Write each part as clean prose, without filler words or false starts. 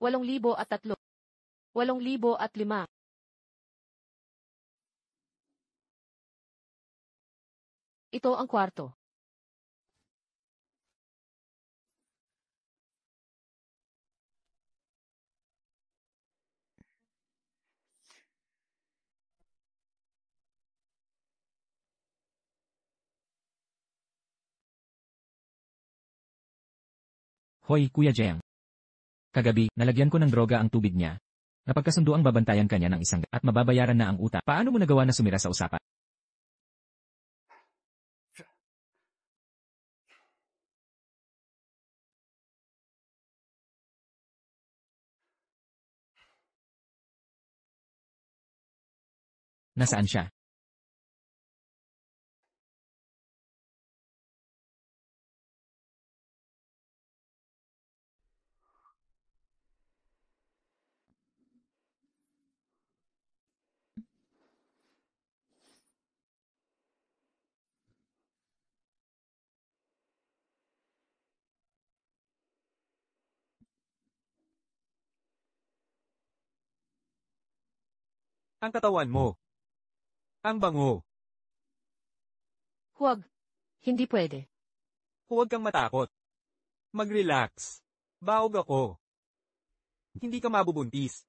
8,003. 8,005. Ito ang kwarto. Hoy, Kuya Jeng. Kagabi, nalagyan ko ng droga ang tubig niya. Napagkasundo ang babantayan kanya ng isang at mababayaran na ang utang. Paano mo nagawa na sumira sa usapan? Nasaan siya? Ang katawan mo. Ang bango. Huwag. Hindi pwede. Huwag kang matakot. Mag-relax. Baog ako. Hindi ka mabubuntis.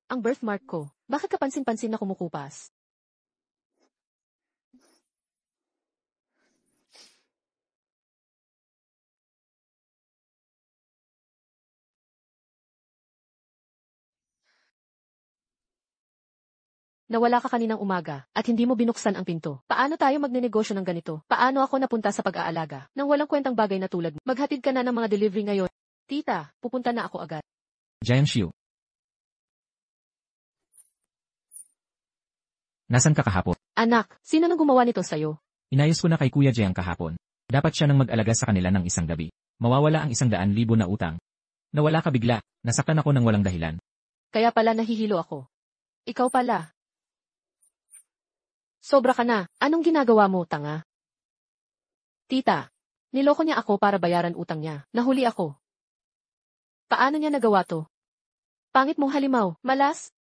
Ang birthmark ko. Bakit kapansin-pansin na kumukupas? Nawala ka kaninang umaga, at hindi mo binuksan ang pinto. Paano tayo magnenegosyo ng ganito? Paano ako napunta sa pag-aalaga? Nang walang kwentang bagay na tulad mo. Maghatid ka na ng mga delivery ngayon. Tita, pupunta na ako agad. Jianshu. Nasaan ka kahapon? Anak, sino nang gumawa nito sa'yo? Inayos ko na kay Kuya Jiang kahapon. Dapat siya nang mag-alaga sa kanila ng isang gabi. Mawawala ang 100,000 na utang. Nawala ka bigla, nasaktan ako ng walang dahilan. Kaya pala nahihilo ako. Ikaw pala. Sobra ka na. Anong ginagawa mo, tanga? Tita, niloko niya ako para bayaran utang niya. Nahuli ako. Paano niya nagawa to? Pangit mong halimaw, malas?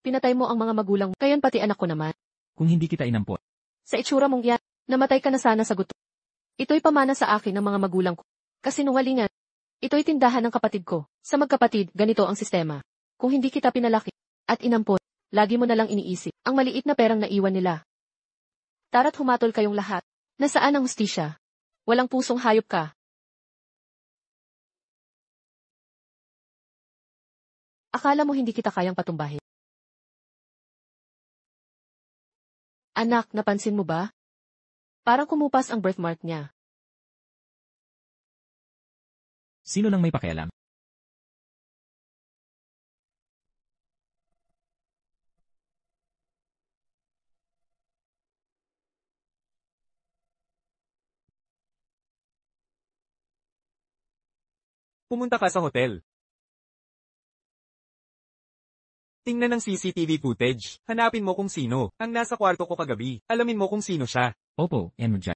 Pinatay mo ang mga magulang, kayon pati anak ko naman. Kung hindi kita inampot. Sa itsura mong yan, namatay ka na sana sa gutom. Ito'y pamana sa akin ng mga magulang ko. Kasinungalingan. Ito'y tindahan ng kapatid ko. Sa magkapatid, ganito ang sistema. Kung hindi kita pinalaki at inampot, lagi mo na lang iniisip ang maliit na perang naiwan nila. Tara't humatol kayong lahat. Nasaan ang hustisya? Walang pusong hayop ka. Akala mo hindi kita kayang patumbahin? Anak, napansin mo ba? Parang kumupas ang birthmark niya. Sino nang may pakialam? Pumunta ka sa hotel. Tingnan ng CCTV footage. Hanapin mo kung sino ang nasa kwarto ko kagabi. Alamin mo kung sino siya. Opo, Jiang.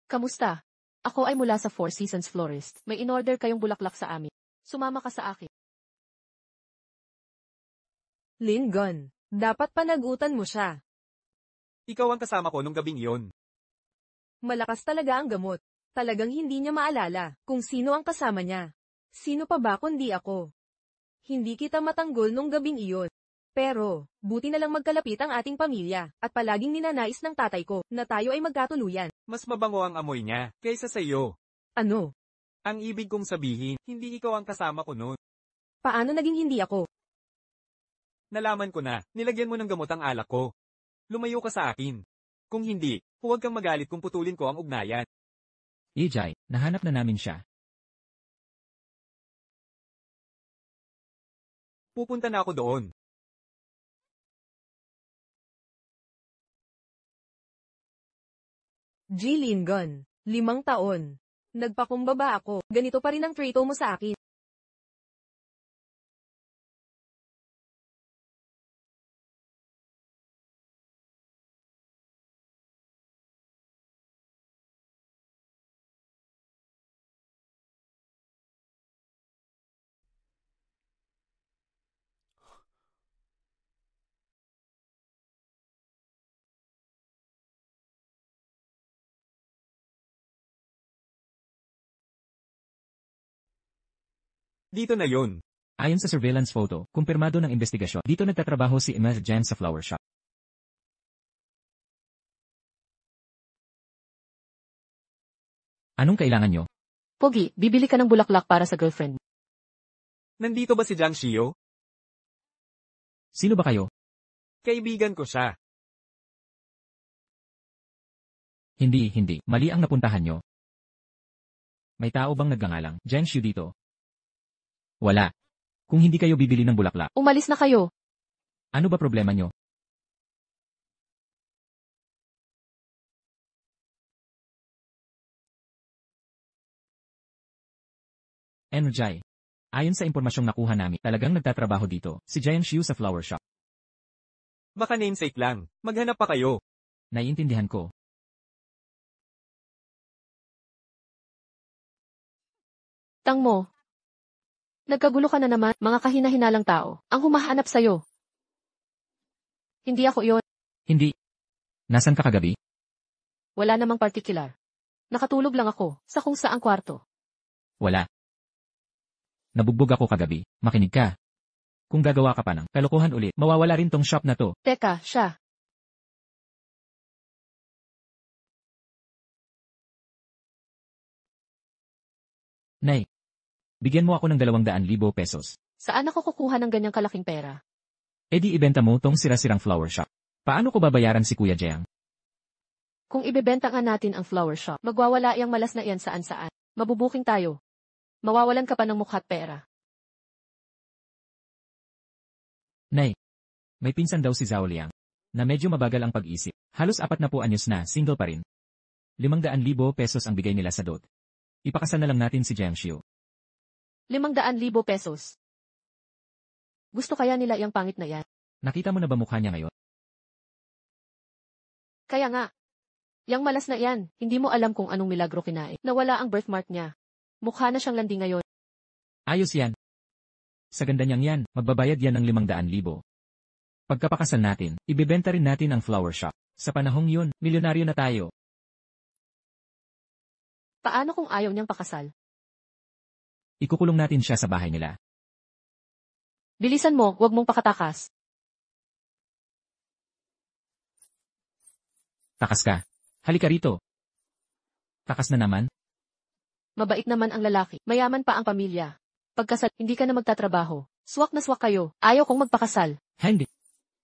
Kamusta? Ako ay mula sa Four Seasons Florist. May in-order kayong bulaklak sa amin. Sumama ka sa akin. Lingon, dapat panagutan mo siya. Ikaw ang kasama ko nung gabing iyon. Malakas talaga ang gamot. Talagang hindi niya maalala kung sino ang kasama niya. Sino pa ba kundi ako? Hindi kita matanggol nung gabing iyon. Pero, buti na lang magkalapit ang ating pamilya, at palaging ninanais ng tatay ko, na tayo ay magkatuluyan. Mas mabango ang amoy niya, kaysa sa iyo. Ano? Ang ibig kong sabihin, hindi ikaw ang kasama ko noon. Paano naging hindi ako? Nalaman ko na, nilagyan mo ng gamot ang alak ko. Lumayo ka sa akin. Kung hindi, huwag kang magalit kung putulin ko ang ugnayan. Ejay, nahanap na namin siya. Pupunta na ako doon. G. Lingon, 5 taon. Nagpakumbaba ako, ganito pa rin ang trato mo sa akin. Dito na yon. Ayon sa surveillance photo, kumpirmado ng investigasyon, dito nagtatrabaho si Emma Jan sa flower shop. Anong kailangan nyo? Pogi, bibili ka ng bulaklak para sa girlfriend. Nandito ba si Jiang Shio? Sino ba kayo? Kaibigan ko siya. Hindi. Mali ang napuntahan nyo. May tao bang nagngangalang Jiang Xiu dito? Wala. Kung hindi kayo bibili ng bulaklak, Umalis na kayo. ano ba problema nyo? Jai. Ayon sa impormasyong nakuha namin, talagang nagtatrabaho dito, si Jiang Xiu sa flower shop. Baka namesake lang. Maghanap pa kayo. Naiintindihan ko. Tang mo. Nagkagulo ka na naman, mga kahina-hinalang tao, ang humahanap sa'yo. Hindi ako yon. Hindi. Nasaan ka kagabi? Wala namang particular. Nakatulog lang ako, sa kung saang kwarto. Wala. Nabugbog ako kagabi, makinig ka. Kung gagawa ka pa ng kalokohan ulit, mawawala rin tong shop na to. Teka, siya. Nay. Bigyan mo ako ng 200,000 pesos. Saan ako kukuha ng ganyang kalaking pera? E di ibenta mo tong sira-sirang flower shop. Paano ko babayaran si Kuya Jiang? Kung ibebenta nga natin ang flower shop, magwawala yang malas na iyan saan-saan. Mabubuking tayo. Mawawalan ka pa ng mukha at pera. Nay. May pinsan daw si Zhao Liang. Na medyo mabagal ang pag-isip. Halos 40 anyos na, single pa rin. 500,000 pesos ang bigay nila sa dot. Ipakasal na lang natin si Jiang Xiu. 500,000 pesos. Gusto kaya nila yung pangit na yan? Nakita mo na ba mukha niya ngayon? Kaya nga. Yang malas na yan, hindi mo alam kung anong milagro kinain. Nawala ang birthmark niya. Mukha na siyang landi ngayon. Ayos yan. Sa ganda niyang yan, magbabayad yan ng 500,000. Pagkapakasal natin, ibebenta rin natin ang flower shop. Sa panahong yun, milyonaryo na tayo. Paano kung ayaw niyang pakasal? Ikukulong natin siya sa bahay nila. Bilisan mo, huwag mong pakatakas. Takas ka. Halika rito. Takas na naman. Mabait naman ang lalaki. Mayaman pa ang pamilya. Pagkasal, hindi ka na magtatrabaho. Swak na swak kayo. Ayaw kong magpakasal. Hindi.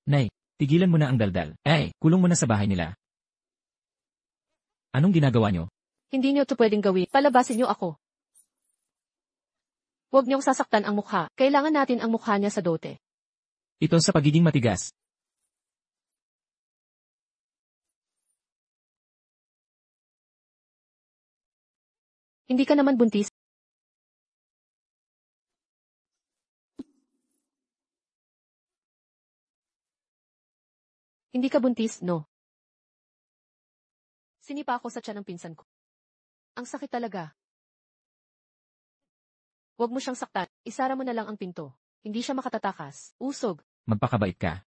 Nay, tigilan mo na ang daldal. Kulong mo na sa bahay nila. Anong ginagawa nyo? Hindi niyo ito pwedeng gawin. Palabasin niyo ako. Huwag niyong sasaktan ang mukha. Kailangan natin ang mukha niya sa dote. Ito sa pagiging matigas. Hindi ka naman buntis. Hindi ka buntis, no? Sinipa ako sa tiyan ng pinsan ko. Ang sakit talaga. Huwag mo siyang saktan. Isara mo na lang ang pinto. Hindi siya makatatakas. Usog. Magpakabait ka.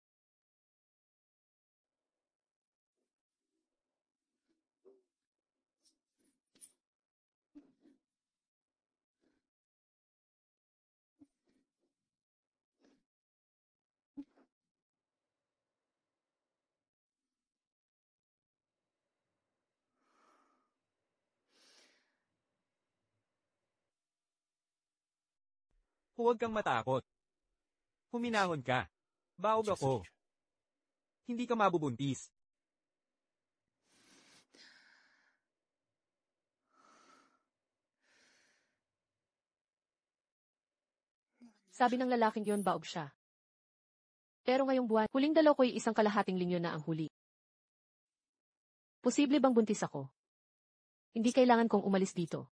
Huwag kang matakot. Huminahon ka. Baog ako. Hindi ka mabubuntis. Sabi ng lalaking yon baog siya. Pero ngayong buwan, huling dalaw ko'y 1.5 linyon na ang huli. Posible bang buntis ako? Hindi kailangan kong umalis dito.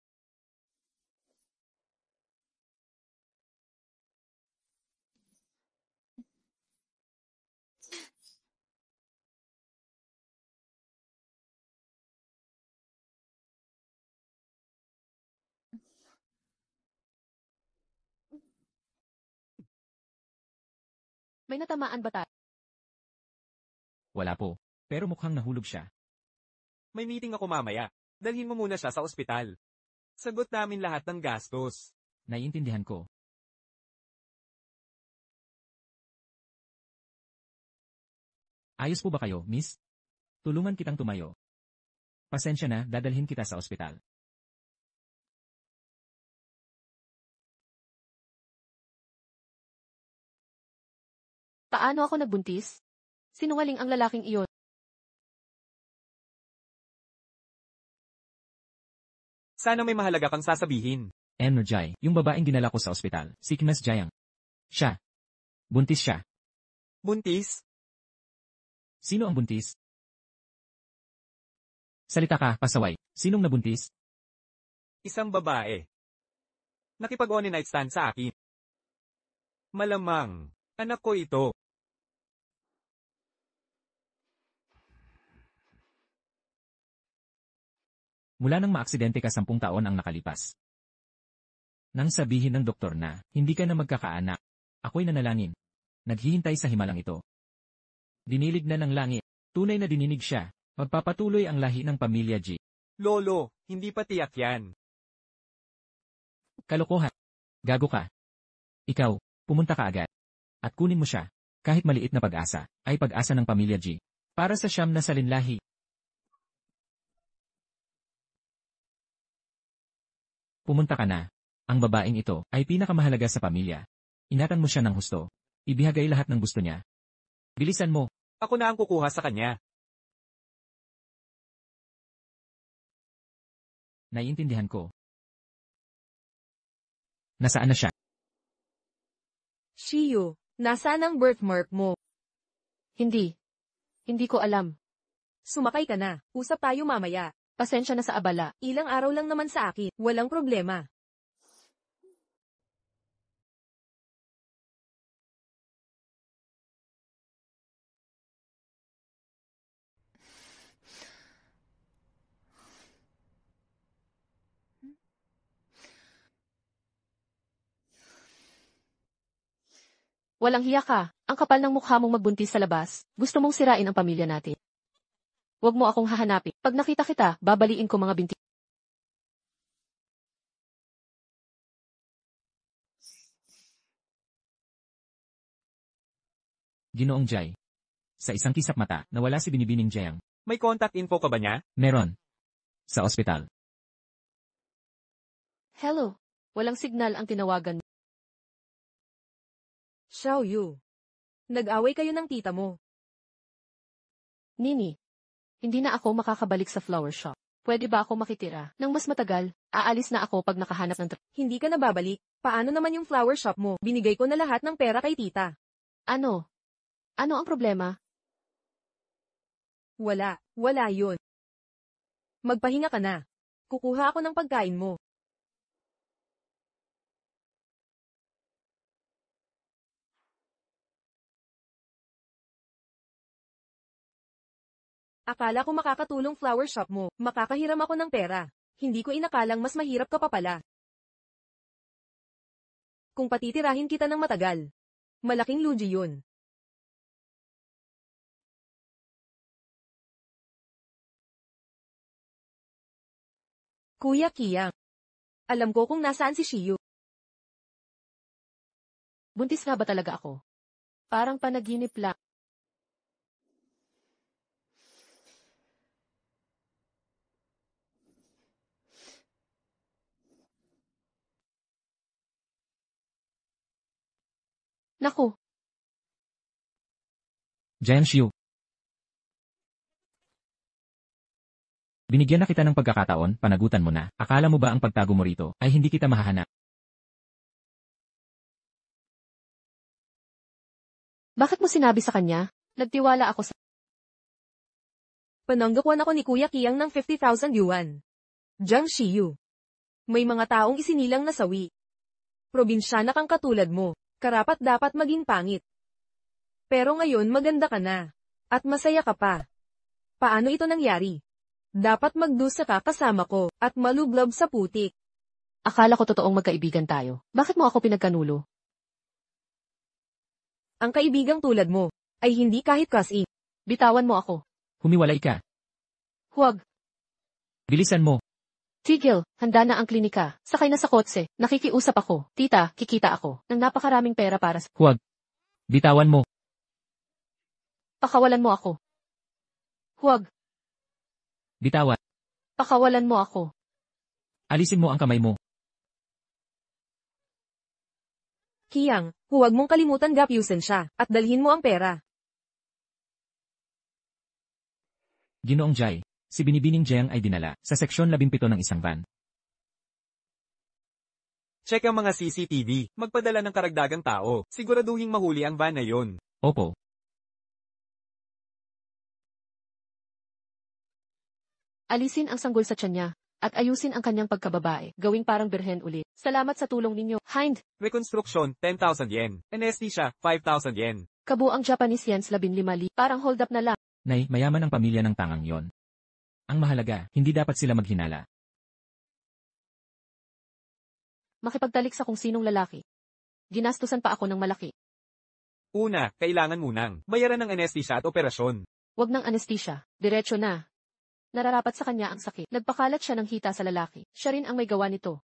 May natamaan ba tayo? Wala po. Pero mukhang nahulog siya. May meeting ako mamaya. Dalhin mo muna siya sa ospital. Sagot namin lahat ng gastos. Naiintindihan ko. Ayos po ba kayo, miss? Tulungan kitang tumayo. Pasensya na, dadalhin kita sa ospital. Paano ako nagbuntis? Sinungaling ang lalaking iyon. Sana may mahalaga kang sasabihin. Jai, yung babaeng dinala ko sa ospital, si Kimas Jayang. Siya. Buntis siya. Buntis? Sino ang buntis? Salita ka, pasaway. Sinong nabuntis? Isang babae. Nakipag-on night stand sa akin. Malamang, anak ko ito. Mula nang maaksidente ka 10 taon ang nakalipas. Nang sabihin ng doktor na, hindi ka na magkakaanak, ako'y nanalangin. Naghihintay sa himalang ito. Dinilig na ng langit. Tunay na dininig siya. Magpapatuloy ang lahi ng pamilya G. Lolo, hindi pa tiyak yan. Kalokohan. Gago ka. Ikaw, pumunta ka agad. At kunin mo siya. Kahit maliit na pag-asa, ay pag-asa ng pamilya G. Para sa siyam na salinlahi. Pumunta ka na. Ang babaeng ito ay pinakamahalaga sa pamilya. Ingatan mo siya ng husto. Ibihagay lahat ng gusto niya. Bilisan mo. Ako na ang kukuha sa kanya. Naiintindihan ko. Nasaan na siya? Shiyu, nasaan ang birthmark mo? Hindi. Hindi ko alam. Sumakay ka na. Usap tayo mamaya. Pasensya na sa abala. Ilang araw lang naman sa akin. Walang problema. Walang hiya ka. Ang kapal ng mukha mong magbuntis sa labas. Gusto mong sirain ang pamilya natin. Huwag mo akong hahanapin. Pag nakita kita, babaliin ko mga binti. Ginoong Jai. Sa isang kisap mata, nawala si Binibining Jayang. May contact info ka ba niya? Meron. Sa ospital. Hello. Walang signal ang tinawagan. Xiaoyu. Nag-away kayo ng tita mo. Nini. Hindi na ako makakabalik sa flower shop. Pwede ba ako makitira? Nang mas matagal, aalis na ako pag nakahanap ng Hindi ka na babalik. Paano naman yung flower shop mo? Binigay ko na lahat ng pera kay tita. Ano? Ano ang problema? Wala. Wala yun. Magpahinga ka na. Kukuha ako ng pagkain mo. Akala ko makakatulong flower shop mo. Makakahiram ako ng pera. Hindi ko inakalang mas mahirap ka pa pala. Kung patitirahin kita ng matagal. Malaking lugi yun. Kuya Kiyang. Alam ko kung nasaan si Shiyu. Buntis nga ba talaga ako? Parang panaginip lang. Naku, Jiang Xiu. Binigyan na kita ng pagkakataon, panagutan mo na. Akala mo ba ang pagtago mo rito ay hindi kita mahahanap? Bakit mo sinabi sa kanya? Nagtiwala ako sa... Pananggakuan ako ni Kuya Kiang ng 50,000 yuan. Jiang Shiyu. May mga taong isinilang nasawi. Probinsyana kang katulad mo, karapat dapat maging pangit. Pero ngayon maganda ka na. At masaya ka pa. Paano ito nangyari? Dapat magdusa ka kasama ko, at malublob sa putik. Akala ko totoong magkaibigan tayo. Bakit mo ako pinagkanulo? Ang kaibigang tulad mo, ay hindi kahit kasi. Bitawan mo ako. Humiwalay ka. Huwag. Bilisan mo. Tigil, handa na ang klinika. Sakay na sa kotse. Nakikiusap ako. Tita, kikita ako. Ng napakaraming pera para sa... Huwag. Bitawan mo. Pakawalan mo ako. Huwag. Bitawan. Pakawalan mo ako. Alisin mo ang kamay mo. Kiang, huwag mong kalimutan gapyusin siya, at dalhin mo ang pera. Ginoong Jai, si Binibining Jiang ay dinala sa seksyon 17 ng isang van. Check ang mga CCTV, magpadala ng karagdagang tao, siguraduhing mahuli ang van na yon. Opo. Alisin ang sanggol sa tiyan niya, at ayusin ang kanyang pagkababae, gawing parang birhen ulit. Salamat sa tulong ninyo. Hind, Reconstruction, 10,000 yen. Anesthesia, 5,000 yen. kabuang Japanese yens 15,000. Parang hold up na lang. Nay, mayaman ang pamilya ng tangang yon. Ang mahalaga, hindi dapat sila maghinala. Makipagtalik sa kung sinong lalaki. Ginastusan pa ako ng malaki. Una, kailangan munang bayaran ng anesthesia at operasyon. Wag ng anesthesia. Diretso na. Nararapat sa kanya ang sakit. Nagpakalat siya ng hita sa lalaki. Siya rin ang may gawa nito.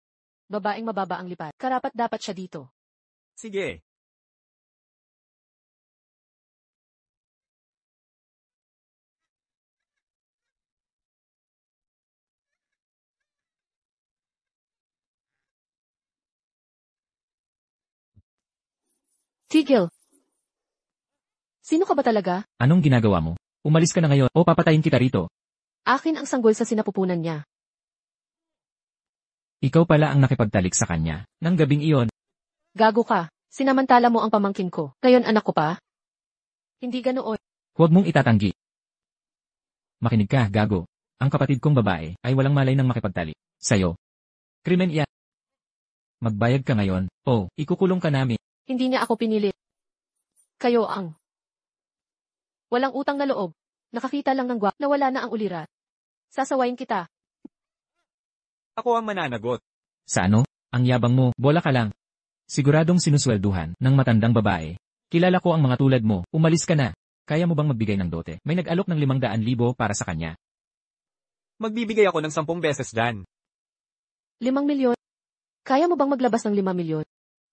Babaeng mababa ang lipat. Karapat dapat siya dito. Sige. Tigil. Sino ka ba talaga? Anong ginagawa mo? Umalis ka na ngayon o papatayin kita rito. Akin ang sanggol sa sinapupunan niya. Ikaw pala ang nakipagtalik sa kanya. Nang gabing iyon, Gago ka. Sinamantala mo ang pamangkin ko. Ngayon anak ko pa? Hindi ganoon. huwag mong itatanggi. Makinig ka, gago. Ang kapatid kong babae ay walang malay nang makipagtalik sa'yo. Krimen iyan. Magbayad ka ngayon, o ikukulong ka namin. Hindi niya ako pinilit. Kayo ang... Walang utang na loob. Nakakita lang ng gwap na wala na ang ulirat. Sasawayin kita. Ako ang mananagot. Sa ano? Ang yabang mo, bola ka lang. Siguradong sinuswelduhan ng matandang babae. Kilala ko ang mga tulad mo, umalis ka na. Kaya mo bang magbigay ng dote? May nag-alok ng 500,000 para sa kanya. Magbibigay ako ng 10 beses dyan. 5 milyon? Kaya mo bang maglabas ng 5 milyon?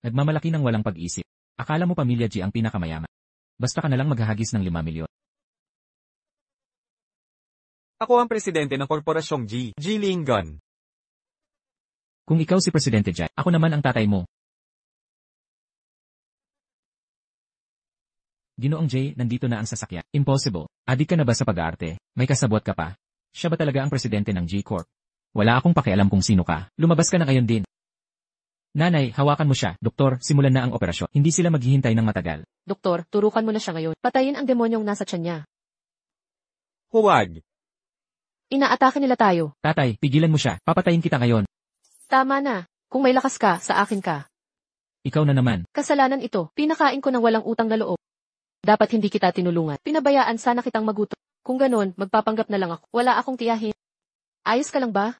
Nagmamalaki ng walang pag-isip. Akala mo pamilya G ang pinakamayaman. Basta ka na lang maghahagis ng 5 milyon. Ako ang presidente ng korporasyong G Lingon. Kung ikaw si Presidente Jai, ako naman ang tatay mo. Ginoong Jay, nandito na ang sasakyan. Impossible. Adik ka na ba sa pag-aarte? May kasabwat ka pa? Siya ba talaga ang presidente ng G-Corp? Wala akong pakialam kung sino ka. Lumabas ka na ngayon din. Nanay, hawakan mo siya. Doktor, simulan na ang operasyon. Hindi sila maghihintay ng matagal. Doktor, turukan mo na siya ngayon. Patayin ang demonyong nasa tiyan niya. Huwag. Inaatake nila tayo. Tatay, pigilan mo siya. Papatayin kita ngayon. Tama na. Kung may lakas ka, sa akin ka. Ikaw na naman. Kasalanan ito. Pinakain ko ng walang utang na loob. Dapat hindi kita tinulungan. Pinabayaan sana kitang magutom. Kung ganon, magpapanggap na lang ako. Wala akong tiyahin. Ayos ka lang ba?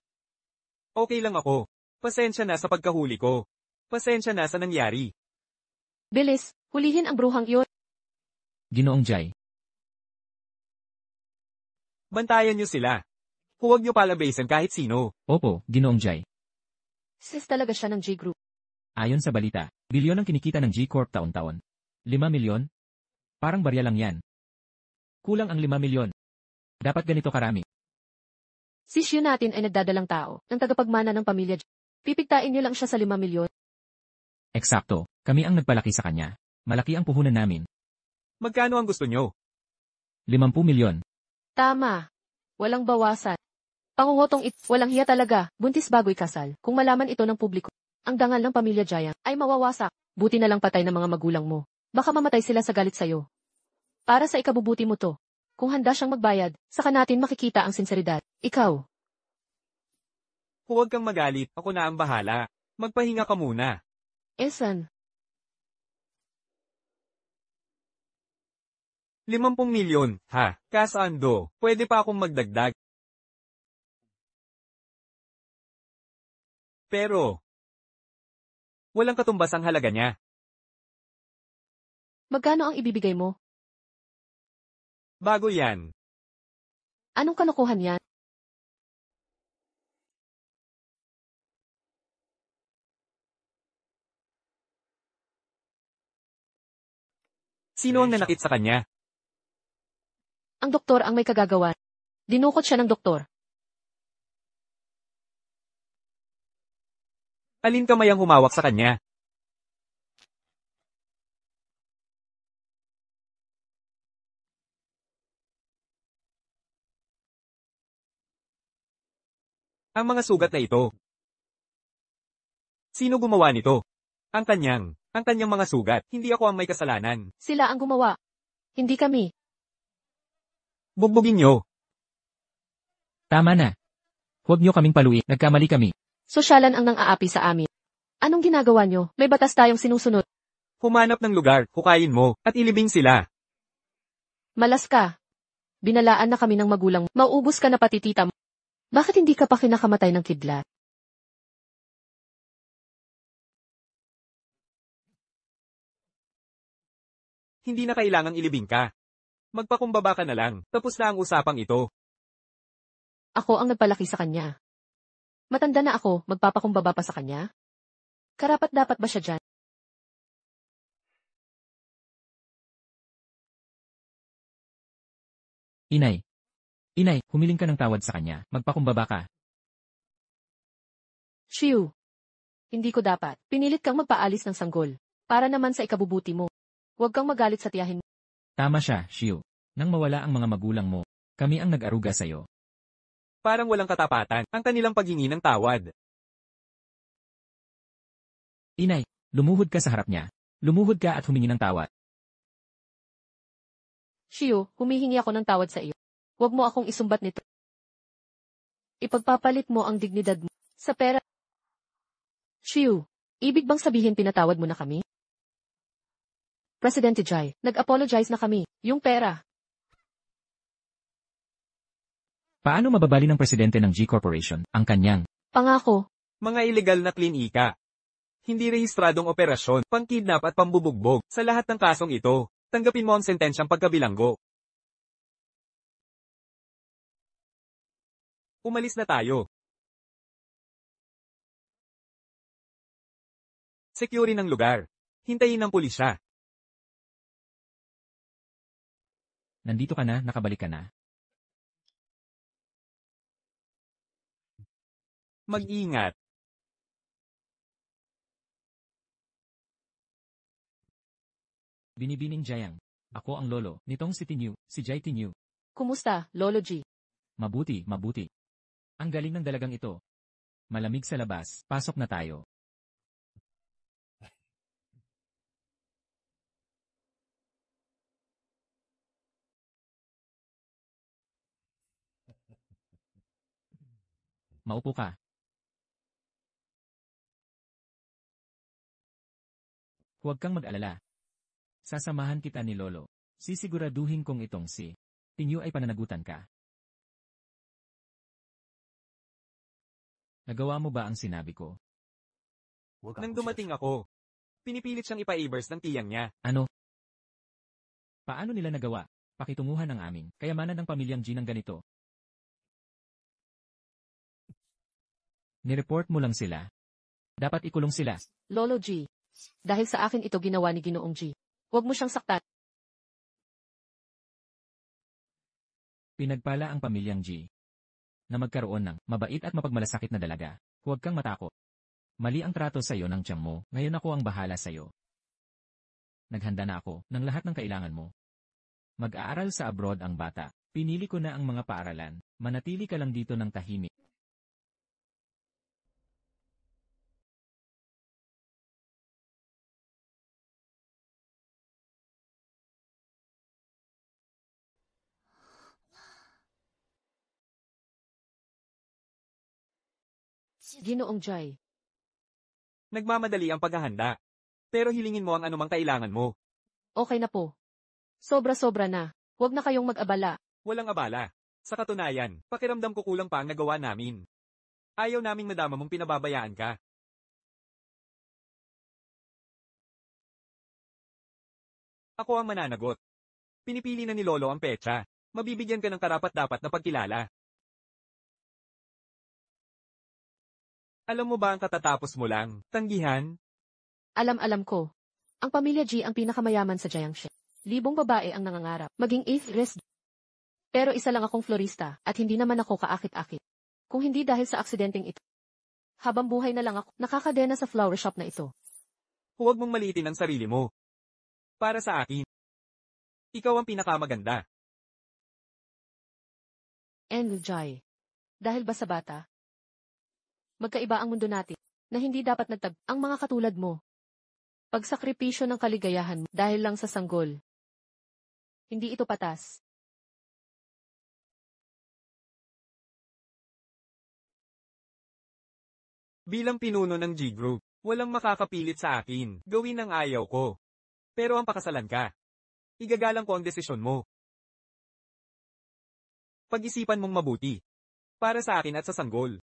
Okay lang ako. Pasensya na sa pagkahuli ko. Pasensya na sa nangyari. Bilis, hulihin ang bruhang iyon. Ginoong Jai. Bantayan niyo sila. Huwag niyo palabasin kahit sino. Opo, Ginoong Jai. Sis talaga siya ng G-Group. Ayon sa balita, bilyon ang kinikita ng G-Corp taon-taon. 5 milyon? Parang barya lang yan. Kulang ang 5 milyon. Dapat ganito karami. Sisyo natin ay nagdadalang tao, ng tagapagmana ng pamilya G. Pipigtain niyo lang siya sa 5 milyon. Eksakto, kami ang nagpalaki sa kanya. Malaki ang puhunan namin. Magkano ang gusto niyo? 50 milyon. Tama. Walang bawasan. Pangungutong walang hiya talaga, buntis bago'y kasal. Kung malaman ito ng publiko, ang dangal ng pamilya Jayang ay mawawasak. Buti na lang patay ng mga magulang mo. Baka mamatay sila sa galit sa'yo. Para sa ikabubuti mo to. Kung handa siyang magbayad, saka natin makikita ang sinseridad. Ikaw. Huwag kang magalit, ako na ang bahala. Magpahinga ka muna. Esan. 50 milyon, ha? Kasando, pwede pa akong magdagdag. Pero, walang katumbas ang halaga niya. Magkano ang ibibigay mo? Bago yan. Anong kalokohan yan? Sino ang nanakit sa kanya? Ang doktor ang may kagagawan. Dinukot siya ng doktor. Alin kamay ang humawak sa kanya? Ang mga sugat na ito. Sino gumawa nito? Ang kanyang mga sugat. Hindi ako ang may kasalanan. Sila ang gumawa. Hindi kami. Bugbugin niyo. Tama na. Huwag niyo kaming paluin, nagkamali kami. Sosyalan ang nang-aapi sa amin. Anong ginagawa nyo? May batas tayong sinusunod. Humanap ng lugar, hukayin mo, at ilibing sila. Malas ka. Binalaan na kami ng magulang. Mauubos ka na pati tita mo. Bakit hindi ka pa kinakamatay ng kidlat? Hindi na kailangang ilibing ka. Magpakumbaba ka na lang, tapos na ang usapang ito. Ako ang nagpalaki sa kanya. Matanda na ako, magpapakumbaba pa sa kanya? Karapat-dapat ba siya dyan? Inay. Inay, humiling ka ng tawad sa kanya, magpakumbaba ka. Shiu. Hindi ko dapat. Pinilit kang magpaalis ng sanggol. Para naman sa ikabubuti mo. Huwag kang magalit sa tiyahin mo. Tama siya, Shiu. Nang mawala ang mga magulang mo, kami ang nag-aruga sa'yo. Parang walang katapatan ang kanilang paghingi ng tawad. Inay, lumuhod ka sa harap niya. Lumuhod ka at humingi ng tawad. Shiu, humihingi ako ng tawad sa iyo. Huwag mo akong isumbat nito. Ipagpapalit mo ang dignidad mo sa pera. Shiu, ibig bang sabihin pinatawad mo na kami? Presidente Jai, nag-apologize na kami. Yung pera. Paano mababali ng presidente ng G Corporation ang kanyang? Pangako. Mga ilegal na klinika. Hindi rehistradong operasyon, pangkidnap at pambubugbog. Sa lahat ng kasong ito, tanggapin mo ang sentensyang pagkabilanggo. Umalis na tayo. Securin ang lugar. Hintayin ng pulisya. Nandito ka na, nakabalik ka na. Mag-ingat. Binibining Jayang. Ako ang lolo, nitong si Tinyu, si Jai Tinyu. Kumusta, Lolo G? Mabuti, mabuti. Ang galing ng dalagang ito. Malamig sa labas, pasok na tayo. Maupo ka. Huwag kang mag-alala. Sasamahan kita ni Lolo. Sisiguraduhin kong itong si Tinyu ay pananagutan ka. Nagawa mo ba ang sinabi ko? Nang dumating ako, pinipilit siyang ipa-avers ng tiyang niya. Ano? Paano nila nagawa? Pakitunguhan ang aming kayamanan ng pamilyang G ng ganito. Nireport mo lang sila. Dapat ikulong sila. Lolo G. Dahil sa akin ito ginawa ni Ginoong G. Huwag mo siyang saktan. Pinagpala ang pamilyang G na magkaroon ng mabait at mapagmalasakit na dalaga. Huwag kang matakot. Mali ang trato sa iyo ng tiyang mo, ngayon ako ang bahala sa iyo. Naghanda na ako ng lahat ng kailangan mo. Mag-aaral sa abroad ang bata. Pinili ko na ang mga paaralan. Manatili ka lang dito ng tahimik. Ginoong Jai. Nagmamadali ang paghahanda. Pero hilingin mo ang anumang kailangan mo. Okay na po. Sobra-sobra na. Huwag na kayong mag-abala. Walang abala. Sa katunayan, pakiramdam ko kulang pa ang nagawa namin. Ayaw naming madama mong pinababayaan ka. Ako ang mananagot. Pinipili na ni Lolo ang petsa. Mabibigyan ka ng karapat-dapat na pagkilala. Alam mo ba ang katatapos mo lang, tanggihan? Alam ko. Ang pamilya G ang pinakamayaman sa Jiangxi. Libong babae ang nangangarap. Maging 8th res. Pero isa lang akong florista, at hindi naman ako kaakit-akit. Kung hindi dahil sa aksidenteng ito. Habang buhay na lang ako, nakakadena sa flower shop na ito. Huwag mong maliitin ang sarili mo. Para sa akin, ikaw ang pinakamaganda. And Jai. Dahil ba sa bata? Magkaiba ang mundo natin, na hindi dapat nagtag ang mga katulad mo. Pagsakripisyo ng kaligayahan mo dahil lang sa sanggol. Hindi ito patas. Bilang pinuno ng G-Group, walang makakapilit sa akin. Gawin ang ayaw ko. Pero ang pakasalan ka. Igagalang ko ang desisyon mo. Pag-isipan mong mabuti. Para sa akin at sa sanggol.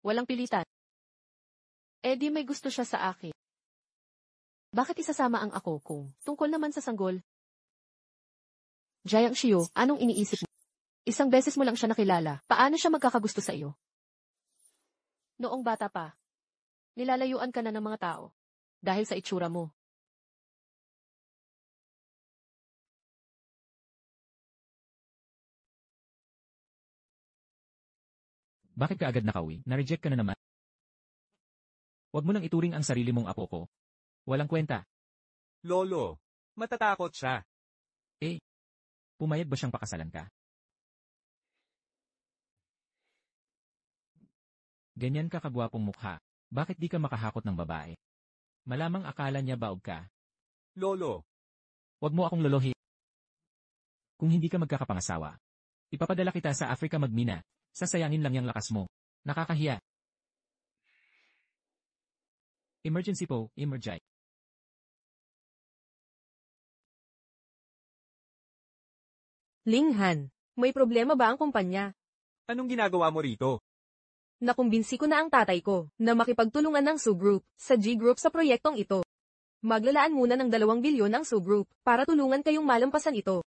Walang pilitan. Eh di may gusto siya sa akin. Bakit isasama ang ako kung tungkol naman sa sanggol? Jiang Xiu, anong iniisip mo? Isang beses mo lang siya nakilala. Paano siya magkakagusto sa iyo? Noong bata pa, nilalayuan ka na ng mga tao. Dahil sa itsura mo. Bakit ka agad nakauwi? Na-reject ka na naman. Huwag mo nang ituring ang sarili mong apo ko. Walang kwenta. Lolo, matatakot siya. Pumayag ba siyang pakasalan ka? Ganyan ka kagwapong mukha. Bakit di ka makahakot ng babae? Malamang akala niya baog ka. Lolo, Huwag mo akong lolohi. Kung hindi ka magkakapangasawa, ipapadala kita sa Africa magmina. Sasayangin lang yung lakas mo. Nakakahiya. Emergency po, Emerjai. Linghan, may problema ba ang kumpanya? anong ginagawa mo rito? Nakumbinsi ko na ang tatay ko na makipagtulungan ng Su Group sa G Group sa proyektong ito. Maglalaan muna ng 2 bilyon ang Su Group para tulungan kayong malampasan ito.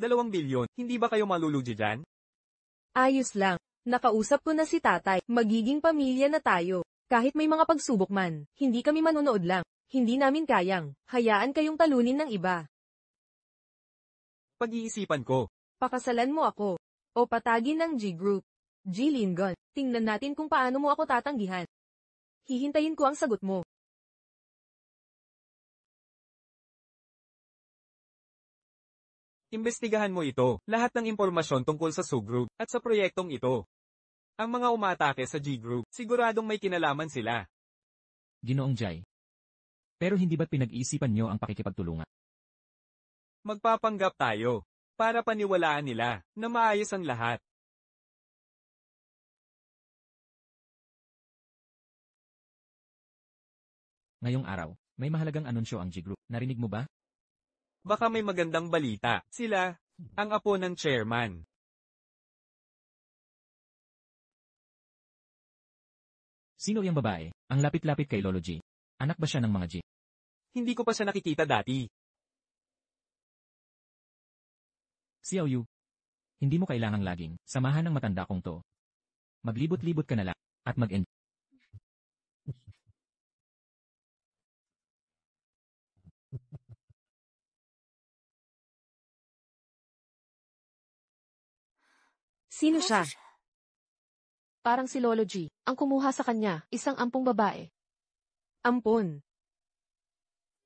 2 bilyon, hindi ba kayo malulugi dyan? Ayos lang. Nakausap ko na si tatay. Magiging pamilya na tayo. Kahit may mga pagsubok man, hindi kami manonood lang. Hindi namin kayang. Hayaan kayong talunin ng iba. Pag-iisipan ko. Pakasalan mo ako. O patagin ng G Group. G Lingon, tingnan natin kung paano mo ako tatanggihan. Hihintayin ko ang sagot mo. Imbestigahan mo ito, lahat ng impormasyon tungkol sa Su Group at sa proyektong ito. Ang mga umatake sa G Group, siguradong may kinalaman sila. Ginoong Jai. Pero hindi ba't pinag-iisipan niyo ang pakikipagtulungan? Magpapanggap tayo, para paniwalaan nila, na maayos ang lahat. Ngayong araw, may mahalagang anunsyo ang G Group. Narinig mo ba? Baka may magandang balita. Sila, ang apo ng chairman. Sino yung babae? Ang lapit-lapit kay Lolo G. Anak ba siya ng mga G? Hindi ko pa siya nakikita dati. Xiao Yu. Hindi mo kailangang laging samahan ng matanda kong to. Maglibot-libot ka na lang at mag-enjoy. Sino siya? Parang si Lolo G, ang kumuha sa kanya, isang ampong babae. Ampon.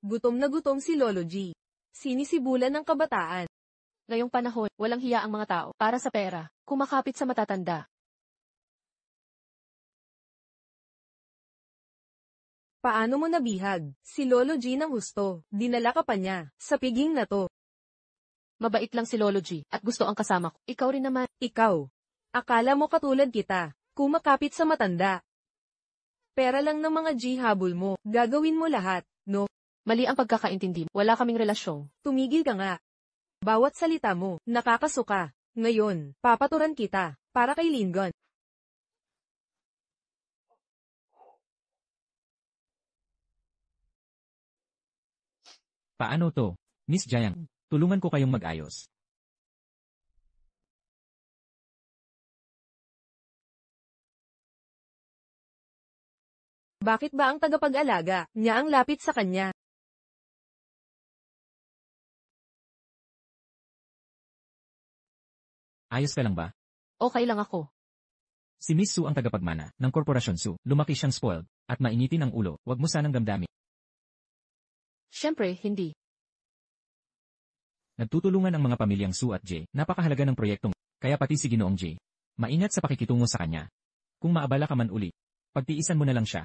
Gutom na gutom si Lolo G. Sinisibulan ng kabataan. Ngayong panahon, walang hiya ang mga tao para sa pera, kumakapit sa matatanda. Paano mo nabihag? Si Lolo G ng husto, dinala ka pa niya, sa piging na to. Mabait lang si Lolo G at gusto ang kasama ko. Ikaw rin naman. Ikaw. Akala mo katulad kita, kumakapit sa matanda. Pera lang ng mga G habol mo, gagawin mo lahat, no? Mali ang pagkakaintindi. Wala kaming relasyon. Tumigil ka nga. Bawat salita mo, nakakasuka. Ngayon, papaturan kita, para kay Lingon. Paano to? Miss Jiang, tulungan ko kayong mag-ayos. Bakit ba ang tagapag-alaga niya ang lapit sa kanya? Ayos ka lang ba? Okay lang ako. Si Miss Su ang tagapagmana ng Korporasyon Su. Lumaki siyang spoiled at mainitin ang ulo. Huwag mo sanang damdamin. Siyempre, hindi. Nagtutulungan ang mga pamilyang Su at J. Napakahalaga ng proyektong, kaya pati si Ginoong J. Maingat sa pakikitungo sa kanya. Kung maabala ka man uli, pagtiisan mo na lang siya.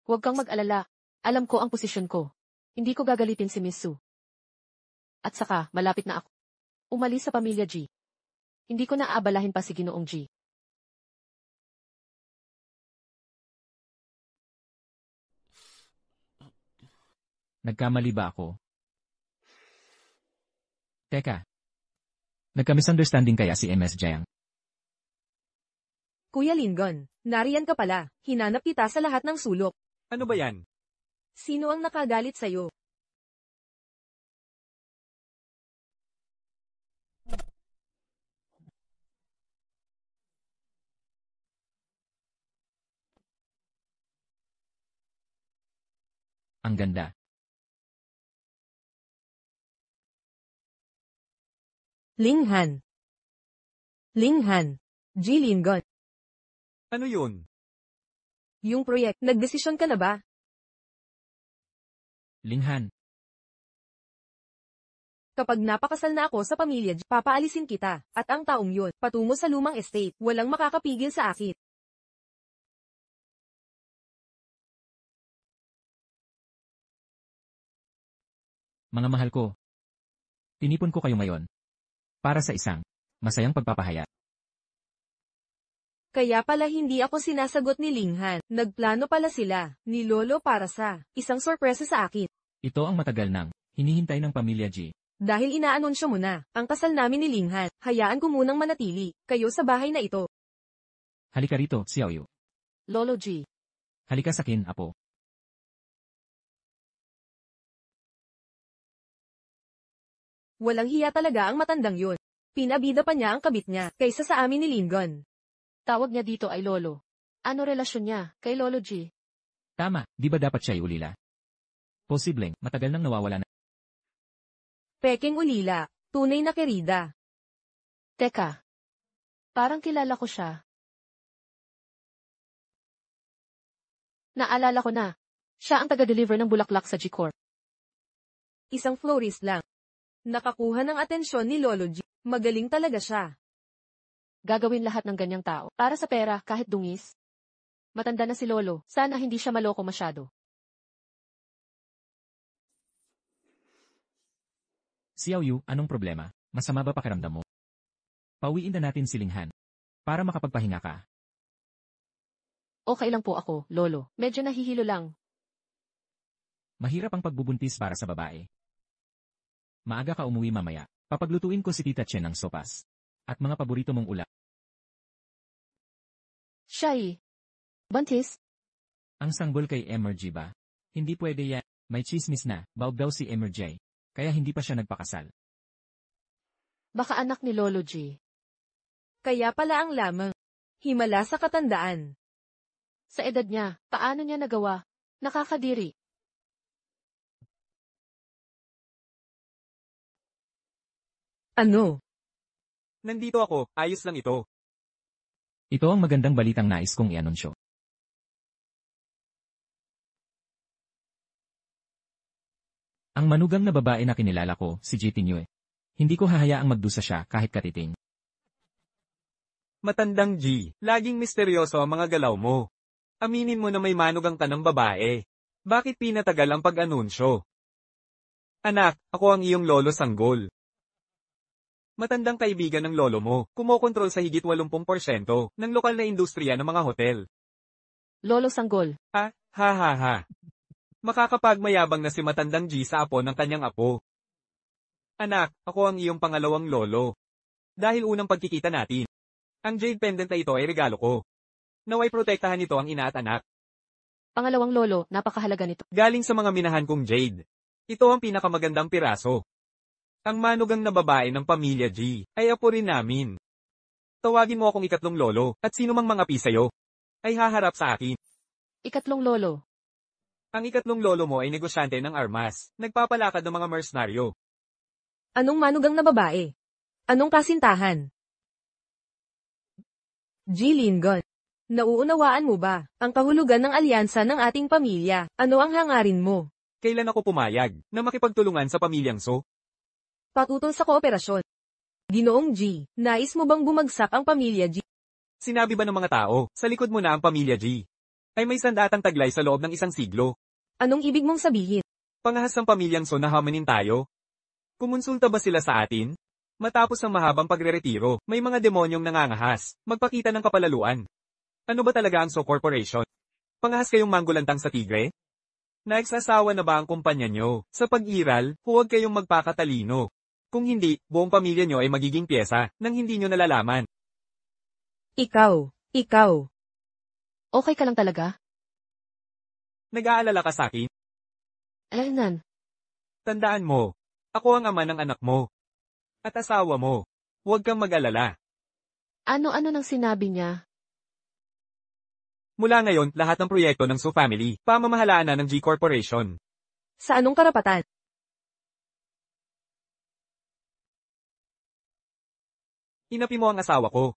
Huwag kang mag-alala. Alam ko ang posisyon ko. Hindi ko gagalitin si Miss Su. At saka, malapit na ako. Umalis sa pamilya G. Hindi ko na aabalahin pa si Ginoong G. Nagkamali ba ako? Teka. Nagka-misunderstanding kaya si MS Jiang? Kuya Lingon, nariyan ka pala. Hinanap kita sa lahat ng sulok. Ano ba yan? Sino ang nakagalit sa'yo? Ang ganda. Linghan. Linghan. G. Lingon. Ano yun? Yung project, nagdesisyon ka na ba? Linghan. Kapag napakasal na ako sa pamilya G, papaalisin kita, at ang taong yun, patungo sa lumang estate, walang makakapigil sa akin. Mga mahal ko. Tinipon ko kayo ngayon. Para sa isang masayang pagpapahaya. Kaya pala hindi ako sinasagot ni Linghan. Nagplano pala sila, ni Lolo para sa isang sorpresa sa akin. Ito ang matagal nang hinihintay ng pamilya G. Dahil inaanunsyo mo na, ang kasal namin ni Linghan, hayaan ko munang manatili, kayo sa bahay na ito. Halika rito, Xiaoyu. Lolo G. Halika sa akin, apo. Walang hiya talaga ang matandang yun. Pinabida pa niya ang kabit niya, kaysa sa amin ni Lingon. Tawag niya dito ay Lolo. Ano relasyon niya kay Lolo G? Tama, di ba dapat siya ulila? Posibleng, matagal nang nawawala na. Peking ulila, tunay na kerida. Teka. Parang kilala ko siya. Naalala ko na. Siya ang taga-deliver ng bulaklak sa G-Corp. Isang florist lang. Nakakuha ng atensyon ni Lolo G. Magaling talaga siya. Gagawin lahat ng ganyang tao. Para sa pera, kahit dungis. Matanda na si Lolo. Sana hindi siya maloko masyado. Xiaoyu, anong problema? Masama ba pakiramdam mo? Pauwiin na natin si Linghan. Para makapagpahinga ka. Okay lang po ako, Lolo. Medyo nahihilo lang. Mahirap ang pagbubuntis para sa babae. Maaga ka umuwi mamaya. Papaglutuin ko si Tita Chen ng sopas. At mga paborito mong ulam. Shai. Buntis? Ang sanggol kay Emergy ba? Hindi pwede yan. May chismis na, baog daw si Emergy. Kaya hindi pa siya nagpakasal. Baka anak ni Lolo G. Kaya pala ang lamang. Himala sa katandaan. Sa edad niya, paano niya nagawa? Nakakadiri. Ano? Nandito ako, ayos lang ito. Ito ang magandang balitang nais kong i-anunsyo. Ang manugang na babae na kinilala ko, si Jitin Yue. Hindi ko hahayaang magdusa siya kahit katiting. Matandang G, laging misteryoso ang mga galaw mo. Aminin mo na may manugang ka ng babae. Bakit pinatagal ang pag-anunsyo? Anak, ako ang iyong lolo sanggol. Matandang kaibigan ng lolo mo, kumokontrol sa higit 80% ng lokal na industriya ng mga hotel. Lolo Sanggol. Ha, ha ha ha. Makakapagmayabang na si matandang G sa apo ng kanyang apo. Anak, ako ang iyong pangalawang lolo. Dahil unang pagkikita natin. Ang jade pendant na ito ay regalo ko. Naway protektahan nito ang ina at anak. Pangalawang lolo, napakahalaga nito. Galing sa mga minahan kong jade. Ito ang pinakamagandang piraso. Ang manugang na babae ng pamilya G, ay apo rin namin. Tawagin mo akong ikatlong lolo, at sino mang mga pisayo, ay haharap sa akin. Ikatlong lolo. Ang ikatlong lolo mo ay negosyante ng armas, nagpapalakad ng mga mercenaryo. Anong manugang na babae? Anong kasintahan? G. Lingon. Nauunawaan mo ba ang kahulugan ng alyansa ng ating pamilya? Ano ang hangarin mo? Kailan ako pumayag na makipagtulungan sa pamilyang So? Patutol sa kooperasyon. Ginoong G, nais mo bang bumagsak ang pamilya G? Sinabi ba ng mga tao, sa likod mo na ang pamilya G? Ay may sandatang taglay sa loob ng isang siglo. Anong ibig mong sabihin? Pangahas ng pamilyang So na hamanin tayo? Kumonsulta ba sila sa atin? Matapos ang mahabang pagreretiro, may mga demonyong nangangahas, magpakita ng kapalaluan. Ano ba talaga ang So Corporation? Pangahas kayong manggulantang sa tigre? Nagsasawa na ba ang kumpanya nyo? Sa pag-iral, huwag kayong magpakatalino. Kung hindi, buong pamilya nyo ay magiging pyesa, nang hindi nyo nalalaman. Ikaw. Okay ka lang talaga? Nag-aalala ka sa akin? Alanan. Tandaan mo, ako ang ama ng anak mo. At asawa mo. Huwag kang mag-alala. Ano-ano nang sinabi niya? Mula ngayon, lahat ng proyekto ng Su Family, pamamahalaan na ng G Corporation. Sa anong karapatan? Inapi mo ang asawa ko.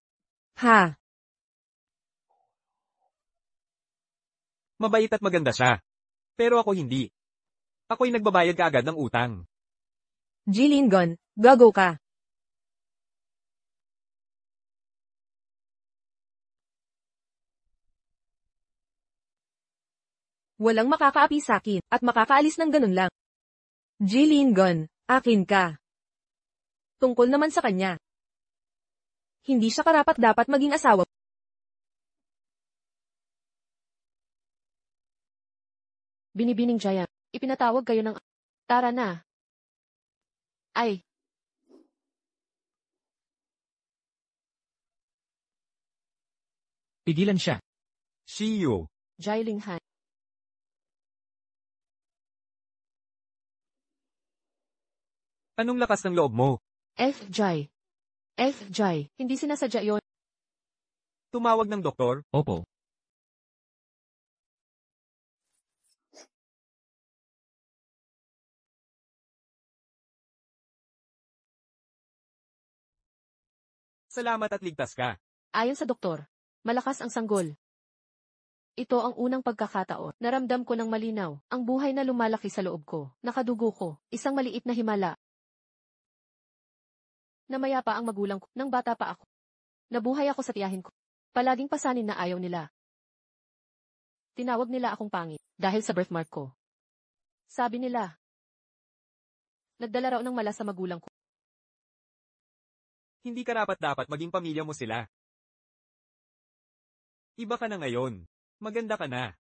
Ha? Mabait at maganda siya. Pero ako hindi. Ako'y nagbabayad kaagad ng utang. G. Lingon, gago ka. Walang makakaapi sakin, at makakaalis ng ganun lang. G. Lingon, akin ka. Tungkol naman sa kanya. Hindi siya karapat-dapat maging asawa. Binibining Giant. Ipinatawag kayo ng... Tara na. Ay. Pigilan siya. Shiyu. Jailing Han. Anong lakas ng loob mo? F. Jai. Hindi sinasadya yon. Tumawag ng doktor? Opo. Salamat at ligtas ka. Ayon sa doktor, malakas ang sanggol. Ito ang unang pagkakataon. Naramdam ko ng malinaw, ang buhay na lumalaki sa loob ko. Nakadugo ko, isang maliit na himala. Namaya pa ang magulang ko, nang bata pa ako. Nabuhay ako sa tiyahin ko. Palaging pasanin na ayaw nila. Tinawag nila akong pangit, dahil sa birthmark ko. Sabi nila, nagdala raw ng mala sa magulang ko. Hindi karapat-dapat maging pamilya mo sila. Iba ka na ngayon. Maganda ka na.